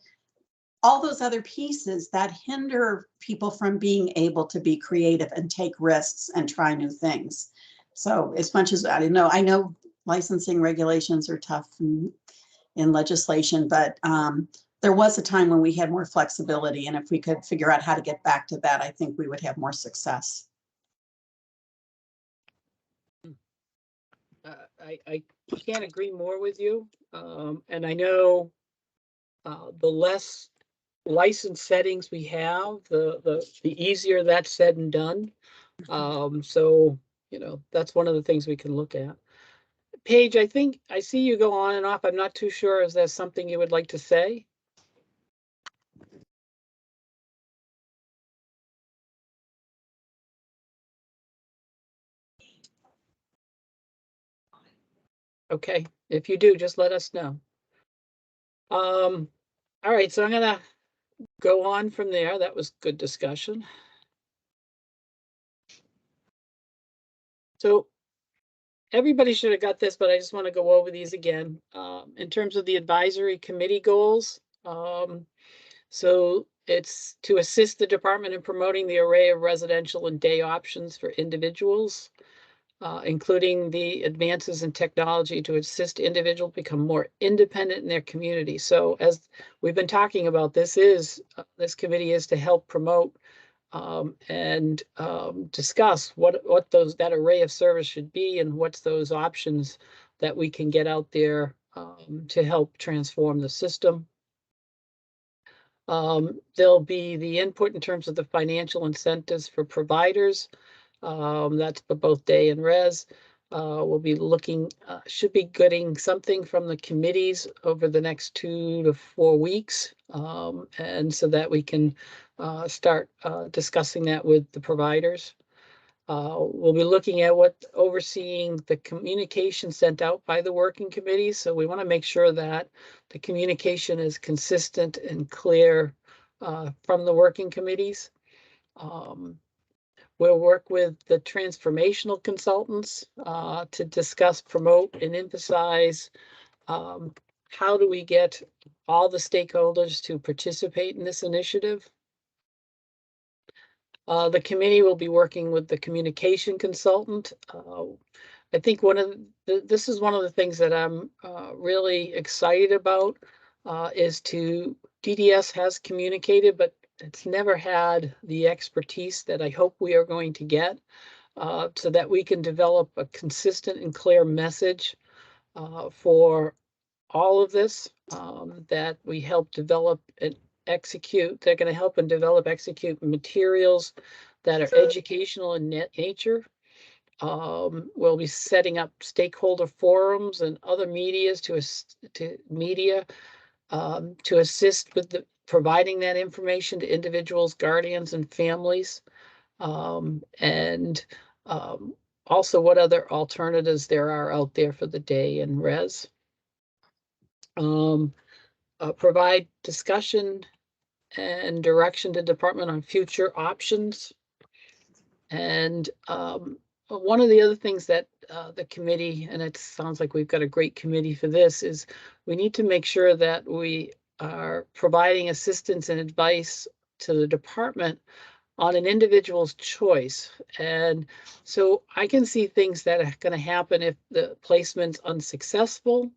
all those other pieces that hinder people from being able to be creative and take risks and try new things. So as much as I know licensing regulations are tough in legislation, but there was a time when we had more flexibility, and if we could figure out how to get back to that, I think we would have more success. I can't agree more with you. And I know the less license settings we have, the easier that's said and done. So, you know, that's one of the things we can look at. Paige, I think I see you go on and off. I'm not too sure. Is there something you would like to say? Okay, if you do, just let us know. All right, so I'm gonna go on from there. That was good discussion. So everybody should have got this, but I just want to go over these again. In terms of the advisory committee goals, so it's to assist the department in promoting the array of residential and day options for individuals, including the advances in technology to assist individuals become more independent in their community. So as we've been talking about, this committee is to help promote and discuss what that array of service should be and what's those options that we can get out there to help transform the system. There'll be the input in terms of the financial incentives for providers. That's for both day and res. We'll be looking, should be getting something from the committees over the next 2 to 4 weeks. And so that we can start discussing that with the providers. We'll be looking at overseeing the communication sent out by the working committees. So we want to make sure that the communication is consistent and clear from the working committees. We'll work with the transformational consultants to discuss, promote, and emphasize how do we get all the stakeholders to participate in this initiative. The committee will be working with the communication consultant. I think this is one of the things that I'm really excited about DDS has communicated, but it's never had the expertise that I hope we are going to get so that we can develop a consistent and clear message for all of this that we help develop and execute. They're going to help and develop, execute materials that are educational in nature. We'll be setting up stakeholder forums and other medias to assist with providing that information to individuals, guardians, and families, and also what other alternatives there are out there for the day and res. Provide discussion and direction to department on future options. And one of the other things that the committee, and it sounds like we've got a great committee for this, is we need to make sure that we are providing assistance and advice to the department on an individual's choice. And so I can see things that are going to happen if the placement's unsuccessful,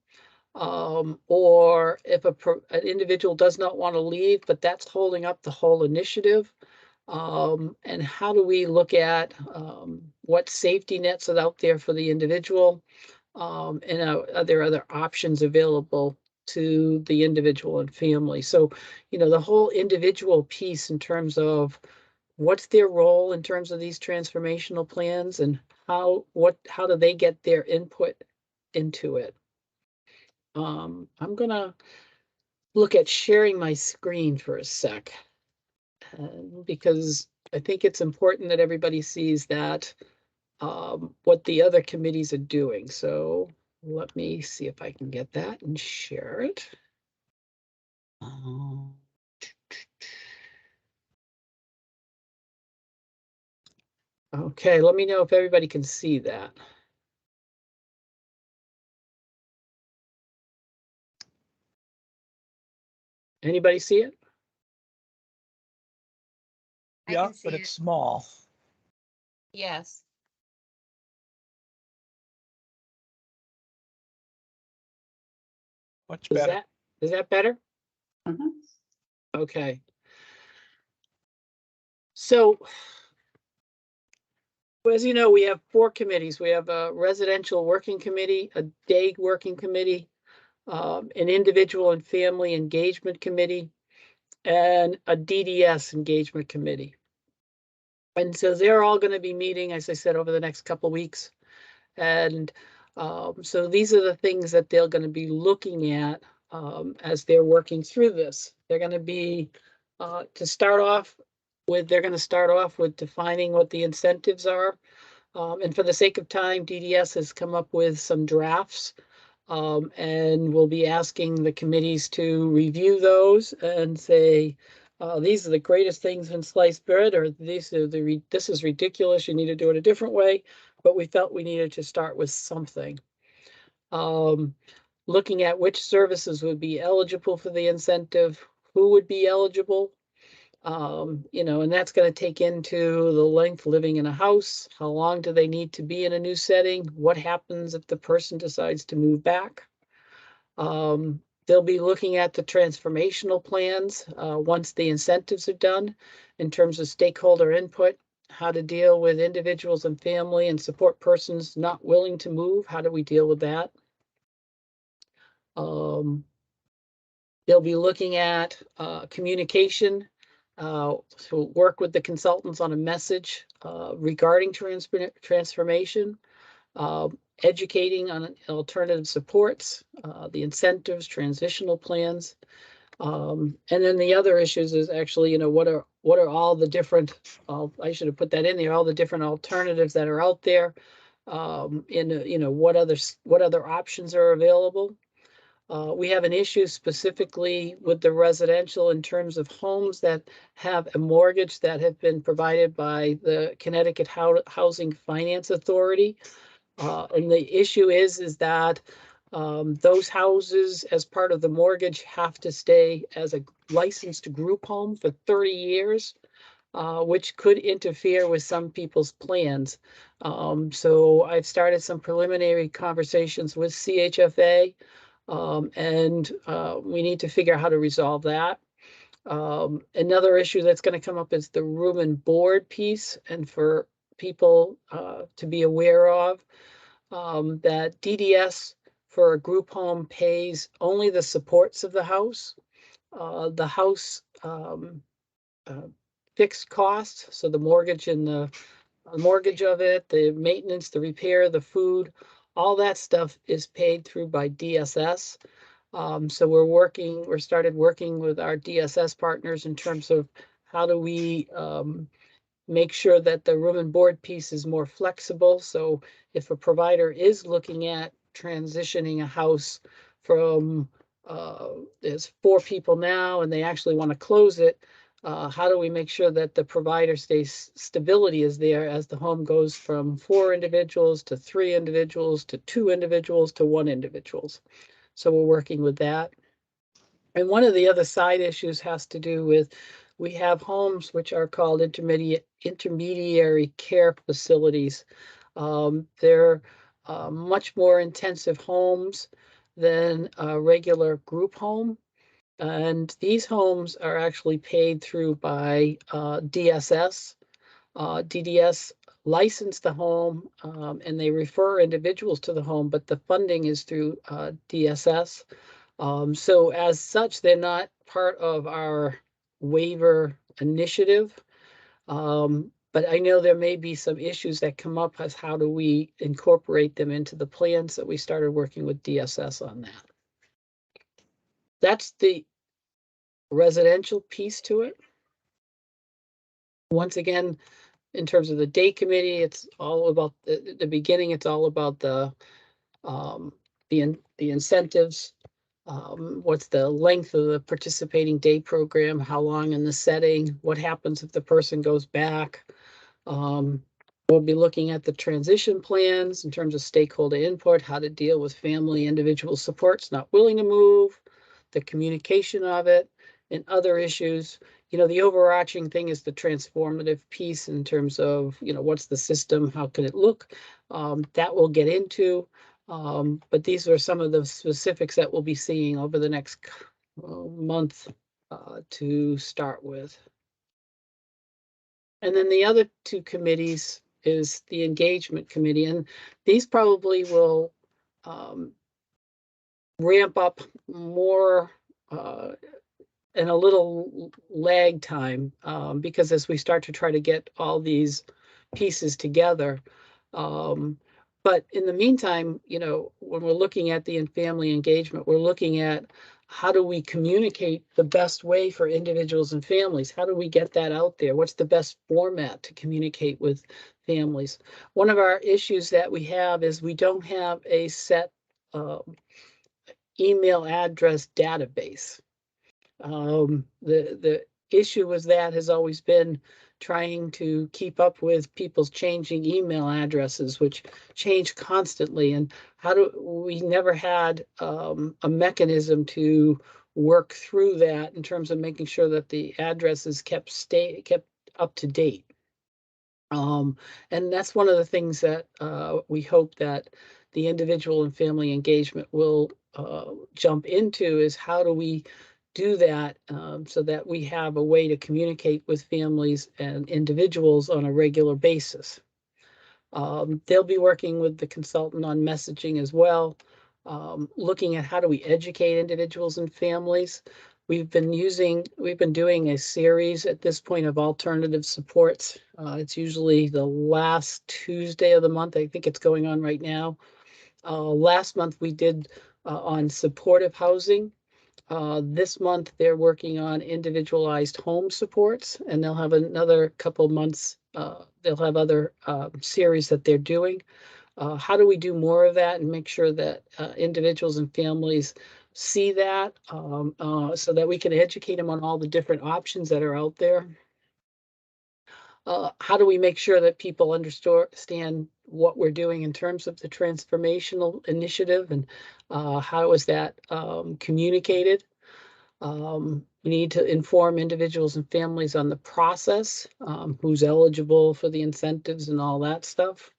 or if an individual does not want to leave, but that's holding up the whole initiative. And how do we look at what safety nets are out there for the individual, and are there other options available to the individual and family? So, you know, the whole individual piece in terms of what's their role in terms of these transformational plans, and how do they get their input into it? I'm gonna look at sharing my screen for a sec, because I think it's important that everybody sees that what the other committees are doing. So let me see if I can get that and share it. Okay, let me know if everybody can see that. Anybody see it? I Yeah, can see but it. it's small. Yes. Much Is better. that better? Mhm. Okay. So, as you know, we have 4 committees. We have a residential working committee, a day working committee, an individual and family engagement committee, and a DDS engagement committee. And so they're all going to be meeting, as I said, over the next couple of weeks. And so these are the things that they're going to be looking at as they're working through this. They're going to be, to start off with, they're going to start off with defining what the incentives are. And for the sake of time, DDS has come up with some drafts, and we'll be asking the committees to review those and say, these are the greatest things in sliced bread, or this is ridiculous, you need to do it a different way. But we felt we needed to start with something. Looking at which services would be eligible for the incentive, who would be eligible, and that's going to take into the length living in a house, how long do they need to be in a new setting, what happens if the person decides to move back. They'll be looking at the transformational plans once the incentives are done in terms of stakeholder input, how to deal with individuals and family and support persons not willing to move. How do we deal with that? They'll be looking at communication, to work with the consultants on a message regarding transformation, educating on alternative supports, the incentives, transitional plans. And then the other issues is actually, what are all the different, I should have put that in there, all the different alternatives that are out there. What other options are available. We have an issue specifically with the residential in terms of homes that have a mortgage that have been provided by the Connecticut Housing Finance Authority. And the issue is that those houses, as part of the mortgage, have to stay as a licensed group home for 30 years, which could interfere with some people's plans. So I've started some preliminary conversations with CHFA, and we need to figure out how to resolve that. Another issue that's going to come up is the room and board piece, and for people to be aware of, that DDS for a group home pays only the supports of the house. The house fixed costs, so the mortgage and the mortgage of it, the maintenance, the repair, the food, all that stuff is paid through by DSS. So we're started working with our DSS partners in terms of how do we make sure that the room and board piece is more flexible. So if a provider is looking at transitioning a house from, there's 4 people now and they actually want to close it, how do we make sure that the provider stability is there as the home goes from 4 individuals to 3 individuals to 2 individuals to 1 individuals? So we're working with that. And one of the other side issues has to do with, we have homes which are called intermediary care facilities. They're much more intensive homes than a regular group home. And these homes are actually paid through by DSS. DDS license the home, and they refer individuals to the home, but the funding is through DSS. So as such, they're not part of our waiver initiative. But I know there may be some issues that come up as how do we incorporate them into the plans, so we started working with DSS on that. That's the residential piece to it. Once again, in terms of the day committee, it's all about the beginning. It's all about the incentives. What's the length of the participating day program? How long in the setting? What happens if the person goes back? We'll be looking at the transition plans in terms of stakeholder input, how to deal with family individual supports not willing to move, the communication of it, and other issues. you know, the overarching thing is the transformative piece in terms of, you know, what's the system, how can it look? That we'll get into. But these are some of the specifics that we'll be seeing over the next month to start with. And then the other two committees is the engagement committee, and these probably will ramp up more in a little lag time, because as we start to try to get all these pieces together. But in the meantime, you know, when we're looking at the family engagement, we're looking at how do we communicate the best way for individuals and families? How do we get that out there? What's the best format to communicate with families? One of our issues that we have is we don't have a set email address database. The issue with that has always been trying to keep up with people's changing email addresses, which change constantly. And we never had a mechanism to work through that in terms of making sure that the addresses kept up to date. And that's one of the things that we hope that the individual and family engagement will jump into, is how do we do that so that we have a way to communicate with families and individuals on a regular basis. They'll be working with the consultant on messaging as well, looking at how do we educate individuals and families. We've been doing a series at this point of alternative supports. It's usually the last Tuesday of the month. I think it's going on right now. Last month we did on supportive housing. This month they're working on individualized home supports, and they'll have another couple months. They'll have other series that they're doing. How do we do more of that and make sure that individuals and families see that, so that we can educate them on all the different options that are out there? How do we make sure that people understand what we're doing in terms of the transformational initiative, and how is that communicated? We need to inform individuals and families on the process, who's eligible for the incentives and all that stuff.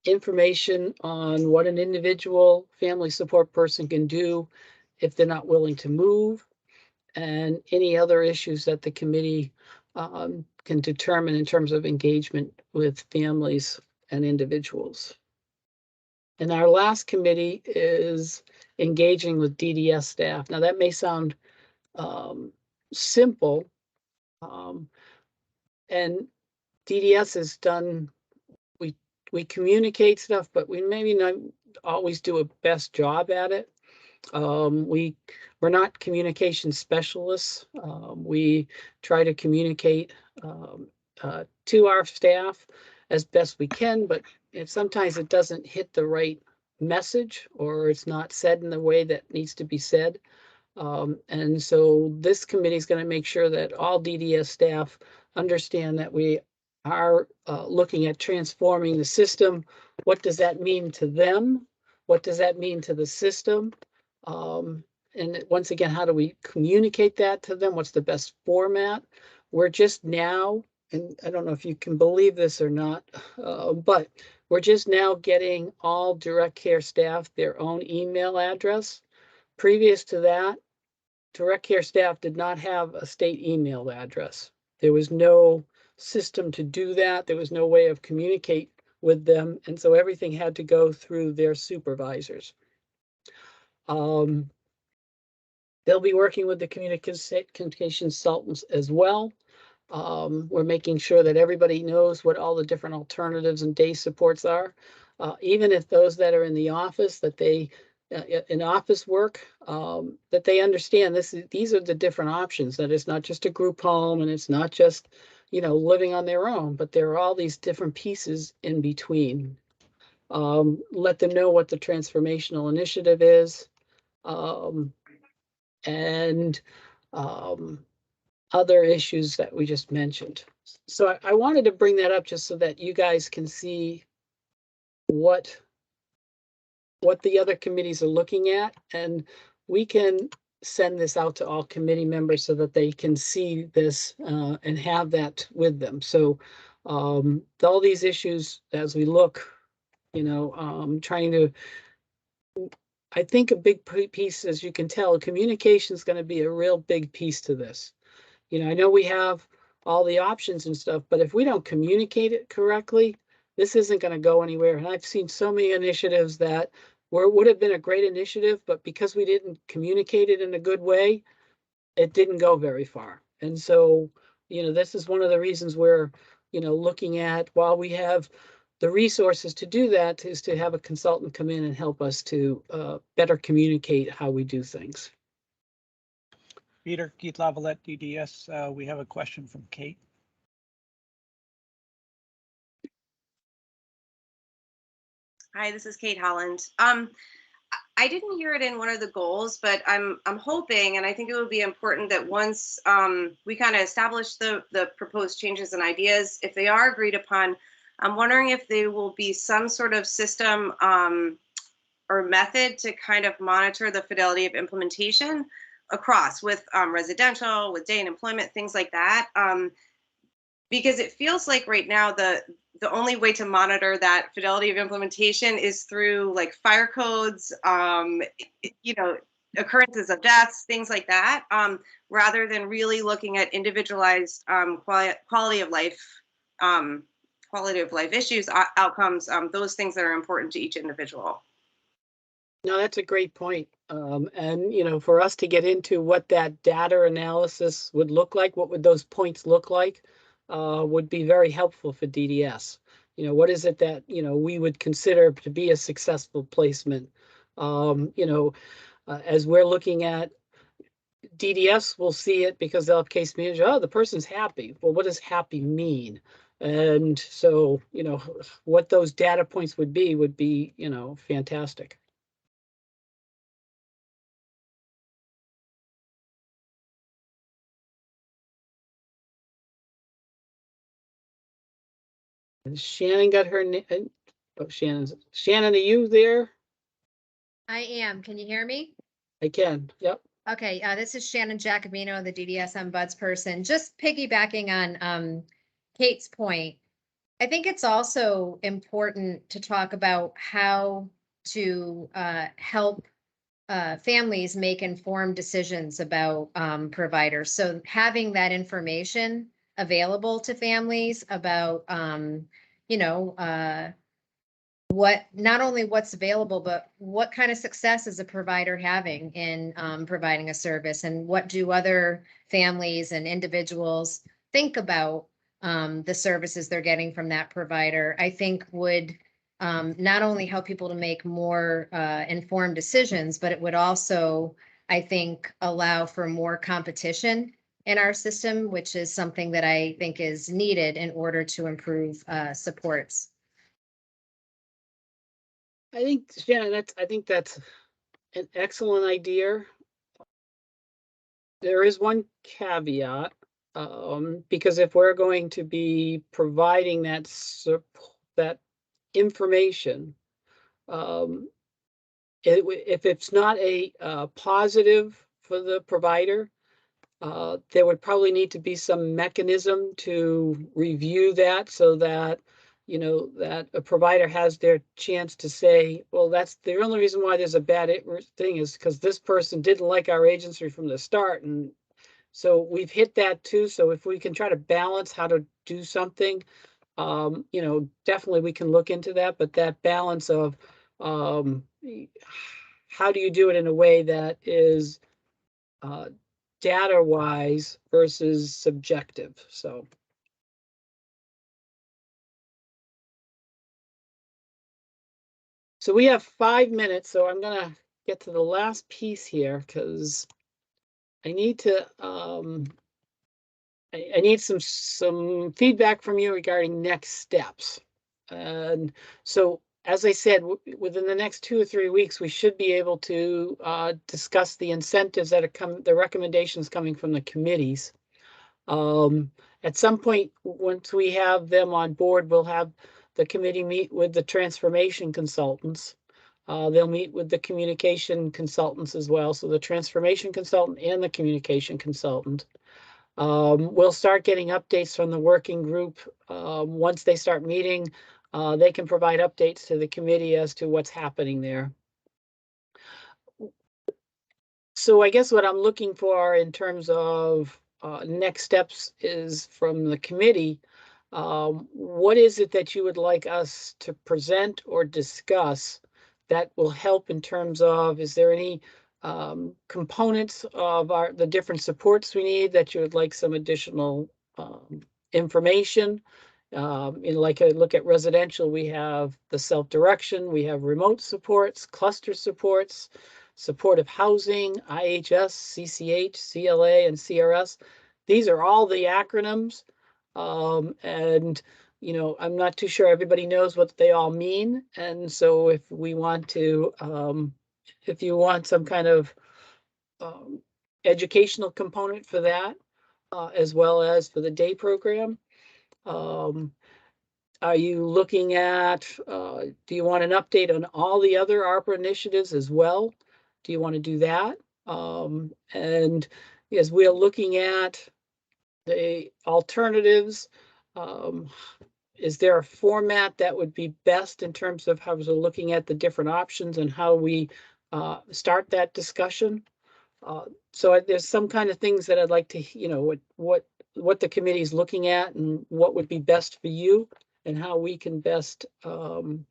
Information on what an individual family support person can do if they're not willing to move, and any other issues that the committee can determine in terms of engagement with families and individuals. And our last committee is engaging with DDS staff. Now that may sound simple, and DDS has done, we communicate stuff, but we maybe not always do a best job at it. We're not communication specialists. We try to communicate to our staff as best we can, but sometimes it doesn't hit the right message, or it's not said in the way that needs to be said. And so this committee is going to make sure that all DDS staff understand that we are looking at transforming the system. What does that mean to them? What does that mean to the system? And once again, how do we communicate that to them? What's the best format? We're just now, and I don't know if you can believe this or not, but we're just now getting all direct care staff their own email address. Previous to that, direct care staff did not have a state email address. There was no system to do that. There was no way of communicate with them. And so everything had to go through their supervisors. They'll be working with the communication consultants as well. We're making sure that everybody knows what all the different alternatives and day supports are. Even if those that are in the office, that they in office work, that they understand these are the different options, that it's not just a group home and it's not just, you know, living on their own, but there are all these different pieces in between. Let them know what the transformational initiative is, and other issues that we just mentioned. So I wanted to bring that up just so that you guys can see what the other committees are looking at, and we can send this out to all committee members so that they can see this and have that with them. So all these issues as we look, trying to, I think a big piece, as you can tell, communication is going to be a real big piece to this. I know we have all the options and stuff, but if we don't communicate it correctly, this isn't going to go anywhere. And I've seen so many initiatives that would have been a great initiative, but because we didn't communicate it in a good way, it didn't go very far. And so, this is one of the reasons we're, looking at, while we have the resources to do that, is to have a consultant come in and help us to better communicate how we do things. Peter, Keith Lavalette, DDS. We have a question from Kate. Hi, this is Kate Holland. I didn't hear it in one of the goals, but I'm hoping, and I think it would be important that once we kind of establish the proposed changes and ideas, if they are agreed upon, I'm wondering if there will be some sort of system or method to kind of monitor the fidelity of implementation across with residential, with day and employment, things like that. Because it feels like right now the only way to monitor that fidelity of implementation is through like fire codes, occurrences of deaths, things like that, rather than really looking at individualized quality of life issues, outcomes, those things that are important to each individual. No, that's a great point. And, for us to get into what that data analysis would look like, what would those points look like, would be very helpful for DDS. What is it that, we would consider to be a successful placement? As we're looking at DDS, will see it because they'll have case manager. Oh, the person's happy. Well, what does happy mean? And so, what those data points would be, fantastic. And Shannon got her name. Oh, Shannon, are you there? I am. Can you hear me? I can. Yep. Okay, this is Shannon Jacobino, the DDS Ombuds person. Just piggybacking on Kate's point, I think it's also important to talk about how to help families make informed decisions about providers. So having that information available to families about, what, not only what's available, but what kind of success is a provider having in providing a service, and what do other families and individuals think about the services they're getting from that provider, I think would not only help people to make more informed decisions, but it would also, I think, allow for more competition in our system, which is something that I think is needed in order to improve supports. I think, Shannon, I think that's an excellent idea. There is one caveat, because if we're going to be providing that information, if it's not a positive for the provider, there would probably need to be some mechanism to review that, so that that a provider has their chance to say, well, that's the only reason why there's a bad thing is because this person didn't like our agency from the start. And so we've hit that too. So if we can try to balance how to do something, definitely we can look into that. But that balance of how do you do it in a way that is data wise versus subjective. So we have 5 minutes, so I'm gonna get to the last piece here because I need to I need some feedback from you regarding next steps. And so, as I said, within the next 2 or 3 weeks, we should be able to discuss the incentives that are the recommendations coming from the committees. At some point, once we have them on board, we'll have the committee meet with the transformation consultants They'll meet with the communication consultants as well. So the transformation consultant and the communication consultant. We'll start getting updates from the working group. Once they start meeting, they can provide updates to the committee as to what's happening there. So I guess what I'm looking for in terms of next steps is from the committee. What is it that you would like us to present or discuss that will help in terms of, is there any components of the different supports we need that you would like some additional information? Like I look at residential, we have the self-direction, we have remote supports, cluster supports, supportive housing, IHS, CCH, CLA, and CRS. These are all the acronyms. And, you know, I'm not too sure everybody knows what they all mean. And so if we want to, if you want some kind of educational component for that, as well as for the day program, are you looking at, do you want an update on all the other ARPA initiatives as well? Do you want to do that? And as we're looking at the alternatives, is there a format that would be best in terms of how we're looking at the different options and how we start that discussion? So there's some kind of things that I'd like to, you know, what the committee is looking at and what would be best for you and how we can best bring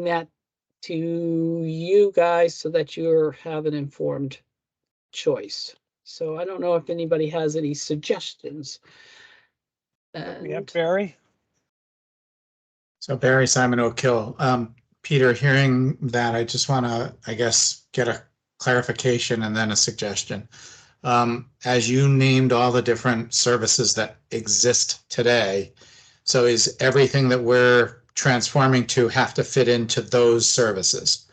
that to you guys so that you have an informed choice. So I don't know if anybody has any suggestions. We have Barry. So Barry Simon Oak Hill. Peter, hearing that, I just want to, I guess, get a clarification and then a suggestion. As you named all the different services that exist today, so is everything that we're transforming to have to fit into those services?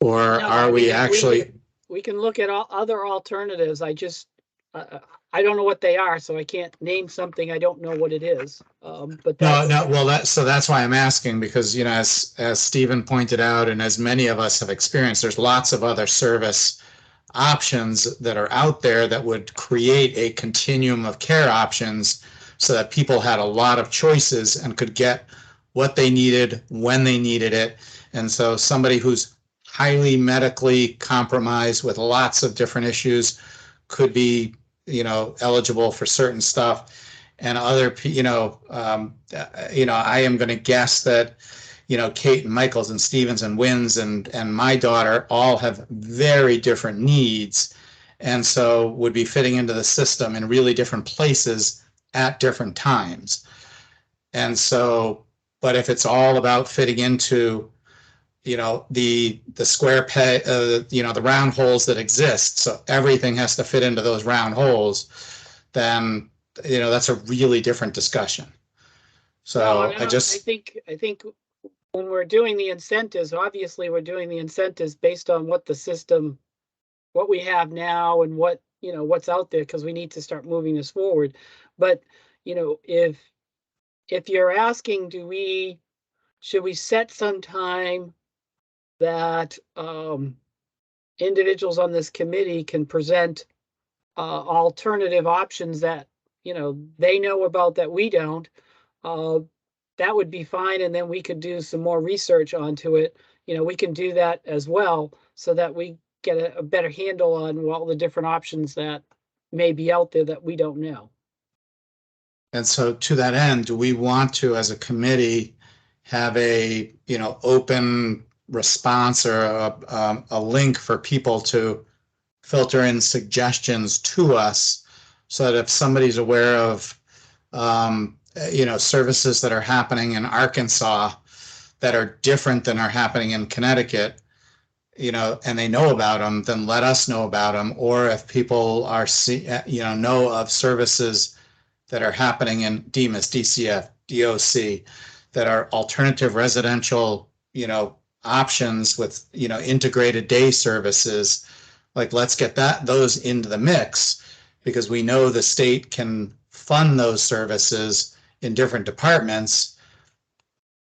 Or No, are we actually? We can look at all other alternatives. I just, I don't know what they are, so I can't name something. I don't know what it is. But No, well, that's why I'm asking, because, you know, as Stephen pointed out, and as many of us have experienced, there's lots of other service options that are out there that would create a continuum of care options so that people had a lot of choices and could get what they needed when they needed it. And so somebody who's highly medically compromised with lots of different issues could be, you know, eligible for certain stuff. And other, you know, I am going to guess that, you know, Kate and Michaels and Stevens and Wins and my daughter all have very different needs, and so would be fitting into the system in really different places at different times. And so, but if it's all about fitting into, you know, the square peg, you know, the round holes that exist, so everything has to fit into those round holes, then, you know, that's a really different discussion. So no, I think when we're doing the incentives, obviously we're doing the incentives based on what the system, what we have now and what, you know, what's out there, because we need to start moving this forward. But, you know, if you're asking, should we set some time that individuals on this committee can present alternative options that, you know, they know about that we don't, that would be fine. And then we could do some more research onto it. You know, we can do that as well so that we get a better handle on all the different options that may be out there that we don't know. And so to that end, do we want to, as a committee, have a, you know, open response or a link for people to filter in suggestions to us so that if somebody's aware of, you know, services that are happening in Arkansas that are different than are happening in Connecticut, you know, and they know about them, then let us know about them. Or if people are, you know of services that are happening in DMIS, DCF, DOC, that are alternative residential, you know, options with, you know, integrated day services, like, let's get those into the mix, because we know the state can fund those services in different departments.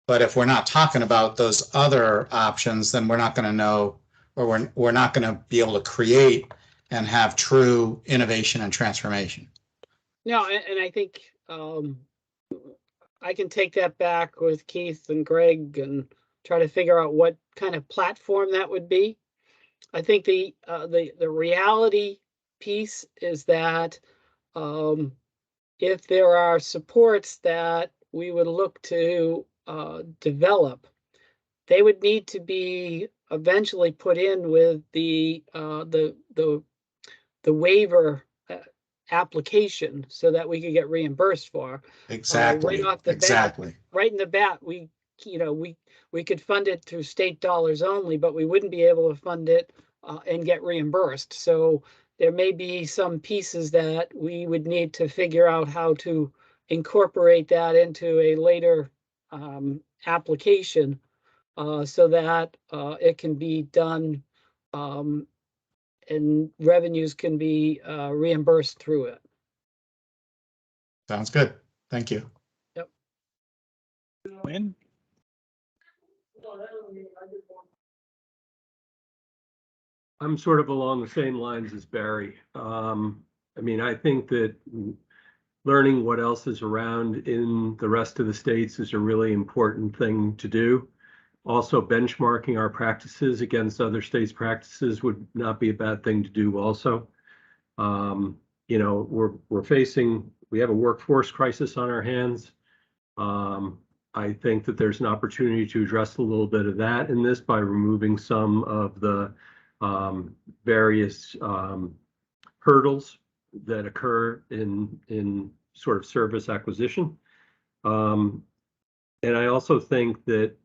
But if we're not talking about those other options, then we're not going to know, or we're not going to be able to create and have true innovation and transformation. No, and I think I can take that back with Keith and Greg and try to figure out what kind of platform that would be. I think the reality piece is that if there are supports that we would look to develop, they would need to be eventually put in with the waiver application so that we could get reimbursed for. Exactly. Right off the Exactly. bat, right in the bat, we could fund it through state dollars only, but we wouldn't be able to fund it and get reimbursed. So there may be some pieces that we would need to figure out how to incorporate that into a later application so that it can be done and revenues can be reimbursed through it. Sounds good. Thank you. Yep. Win. I'm sort of along the same lines as Barry. I mean, I think that learning what else is around in the rest of the states is a really important thing to do. Also, benchmarking our practices against other states' practices would not be a bad thing to do also. You know, we have a workforce crisis on our hands. I think that there's an opportunity to address a little bit of that in this by removing some of the various hurdles that occur in sort of service acquisition. And I also think that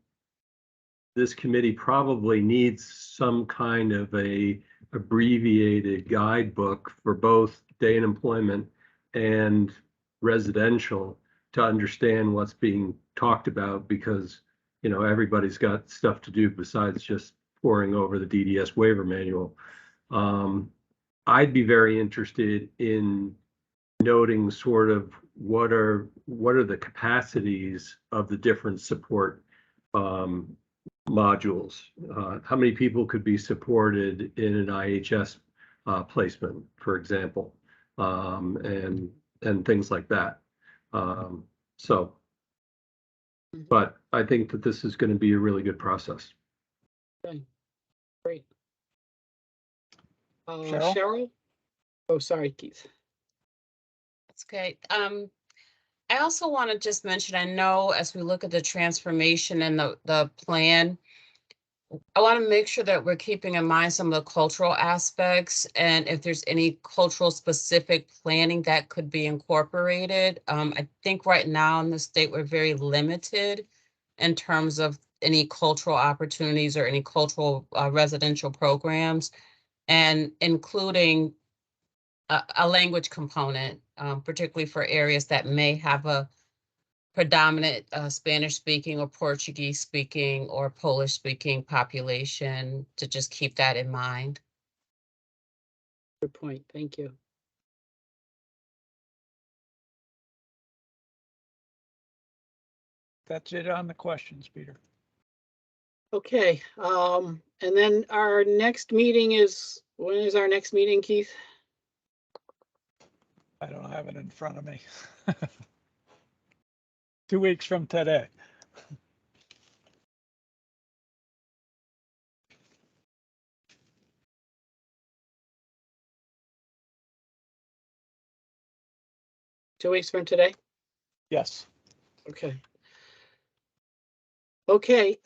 this committee probably needs some kind of a abbreviated guidebook for both day and employment and residential to understand what's being talked about, because, you know, everybody's got stuff to do besides just poring over the DDS waiver manual. I'd be very interested in noting sort of what are the capacities of the different support modules. How many people could be supported in an IHS placement, for example, and things like that. But I think that this is going to be a really good process. Okay, great. Cheryl? Cheryl? Oh, sorry, Keith. That's great. I also want to just mention, I know as we look at the transformation and the plan, I want to make sure that we're keeping in mind some of the cultural aspects, and if there's any cultural specific planning that could be incorporated. I think right now in the state, we're very limited in terms of any cultural opportunities or any cultural residential programs, and including a language component, particularly for areas that may have a predominant Spanish speaking or Portuguese speaking or Polish speaking population, to just keep that in mind. Good point. Thank you. That's it on the questions, Peter. Okay, and then our next meeting is, when is our next meeting, Keith? I don't have it in front of me. 2 weeks from today. Two weeks from today? Yes. Okay. Okay,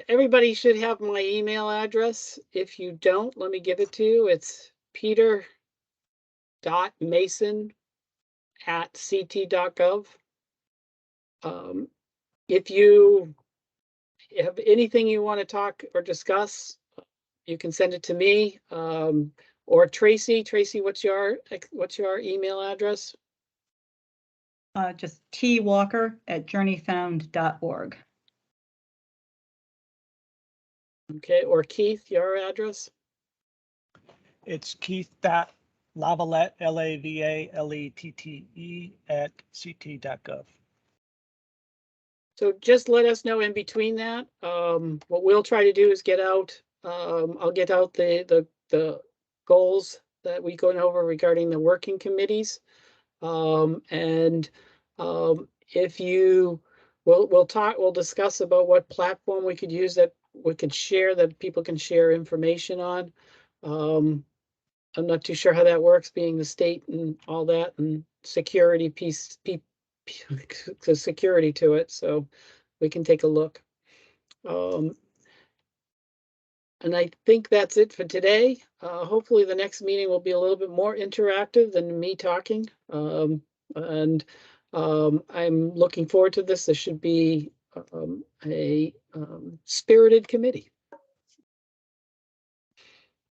everybody should have my email address. If you don't, let me give it to you. It's peter.mason@ct.gov. If you have anything you want to talk or discuss, you can send it to me or Tracy. Tracy, what's your email address? Just twalker@journeyfound.org. Okay, or Keith, your address? It's Keith.Lavalette, LAVALETTE @ct.gov. So just let us know in between that. What we'll try to do is get out, I'll get out the goals that we going over regarding the working committees. And if you, we'll discuss about what platform we could use that we could share, that people can share information on. I'm not too sure how that works, being the state and all that, and security piece, the security to it, so we can take a look. And I think that's it for today. Hopefully the next meeting will be a little bit more interactive than me talking. And I'm looking forward to this. This should be a spirited committee.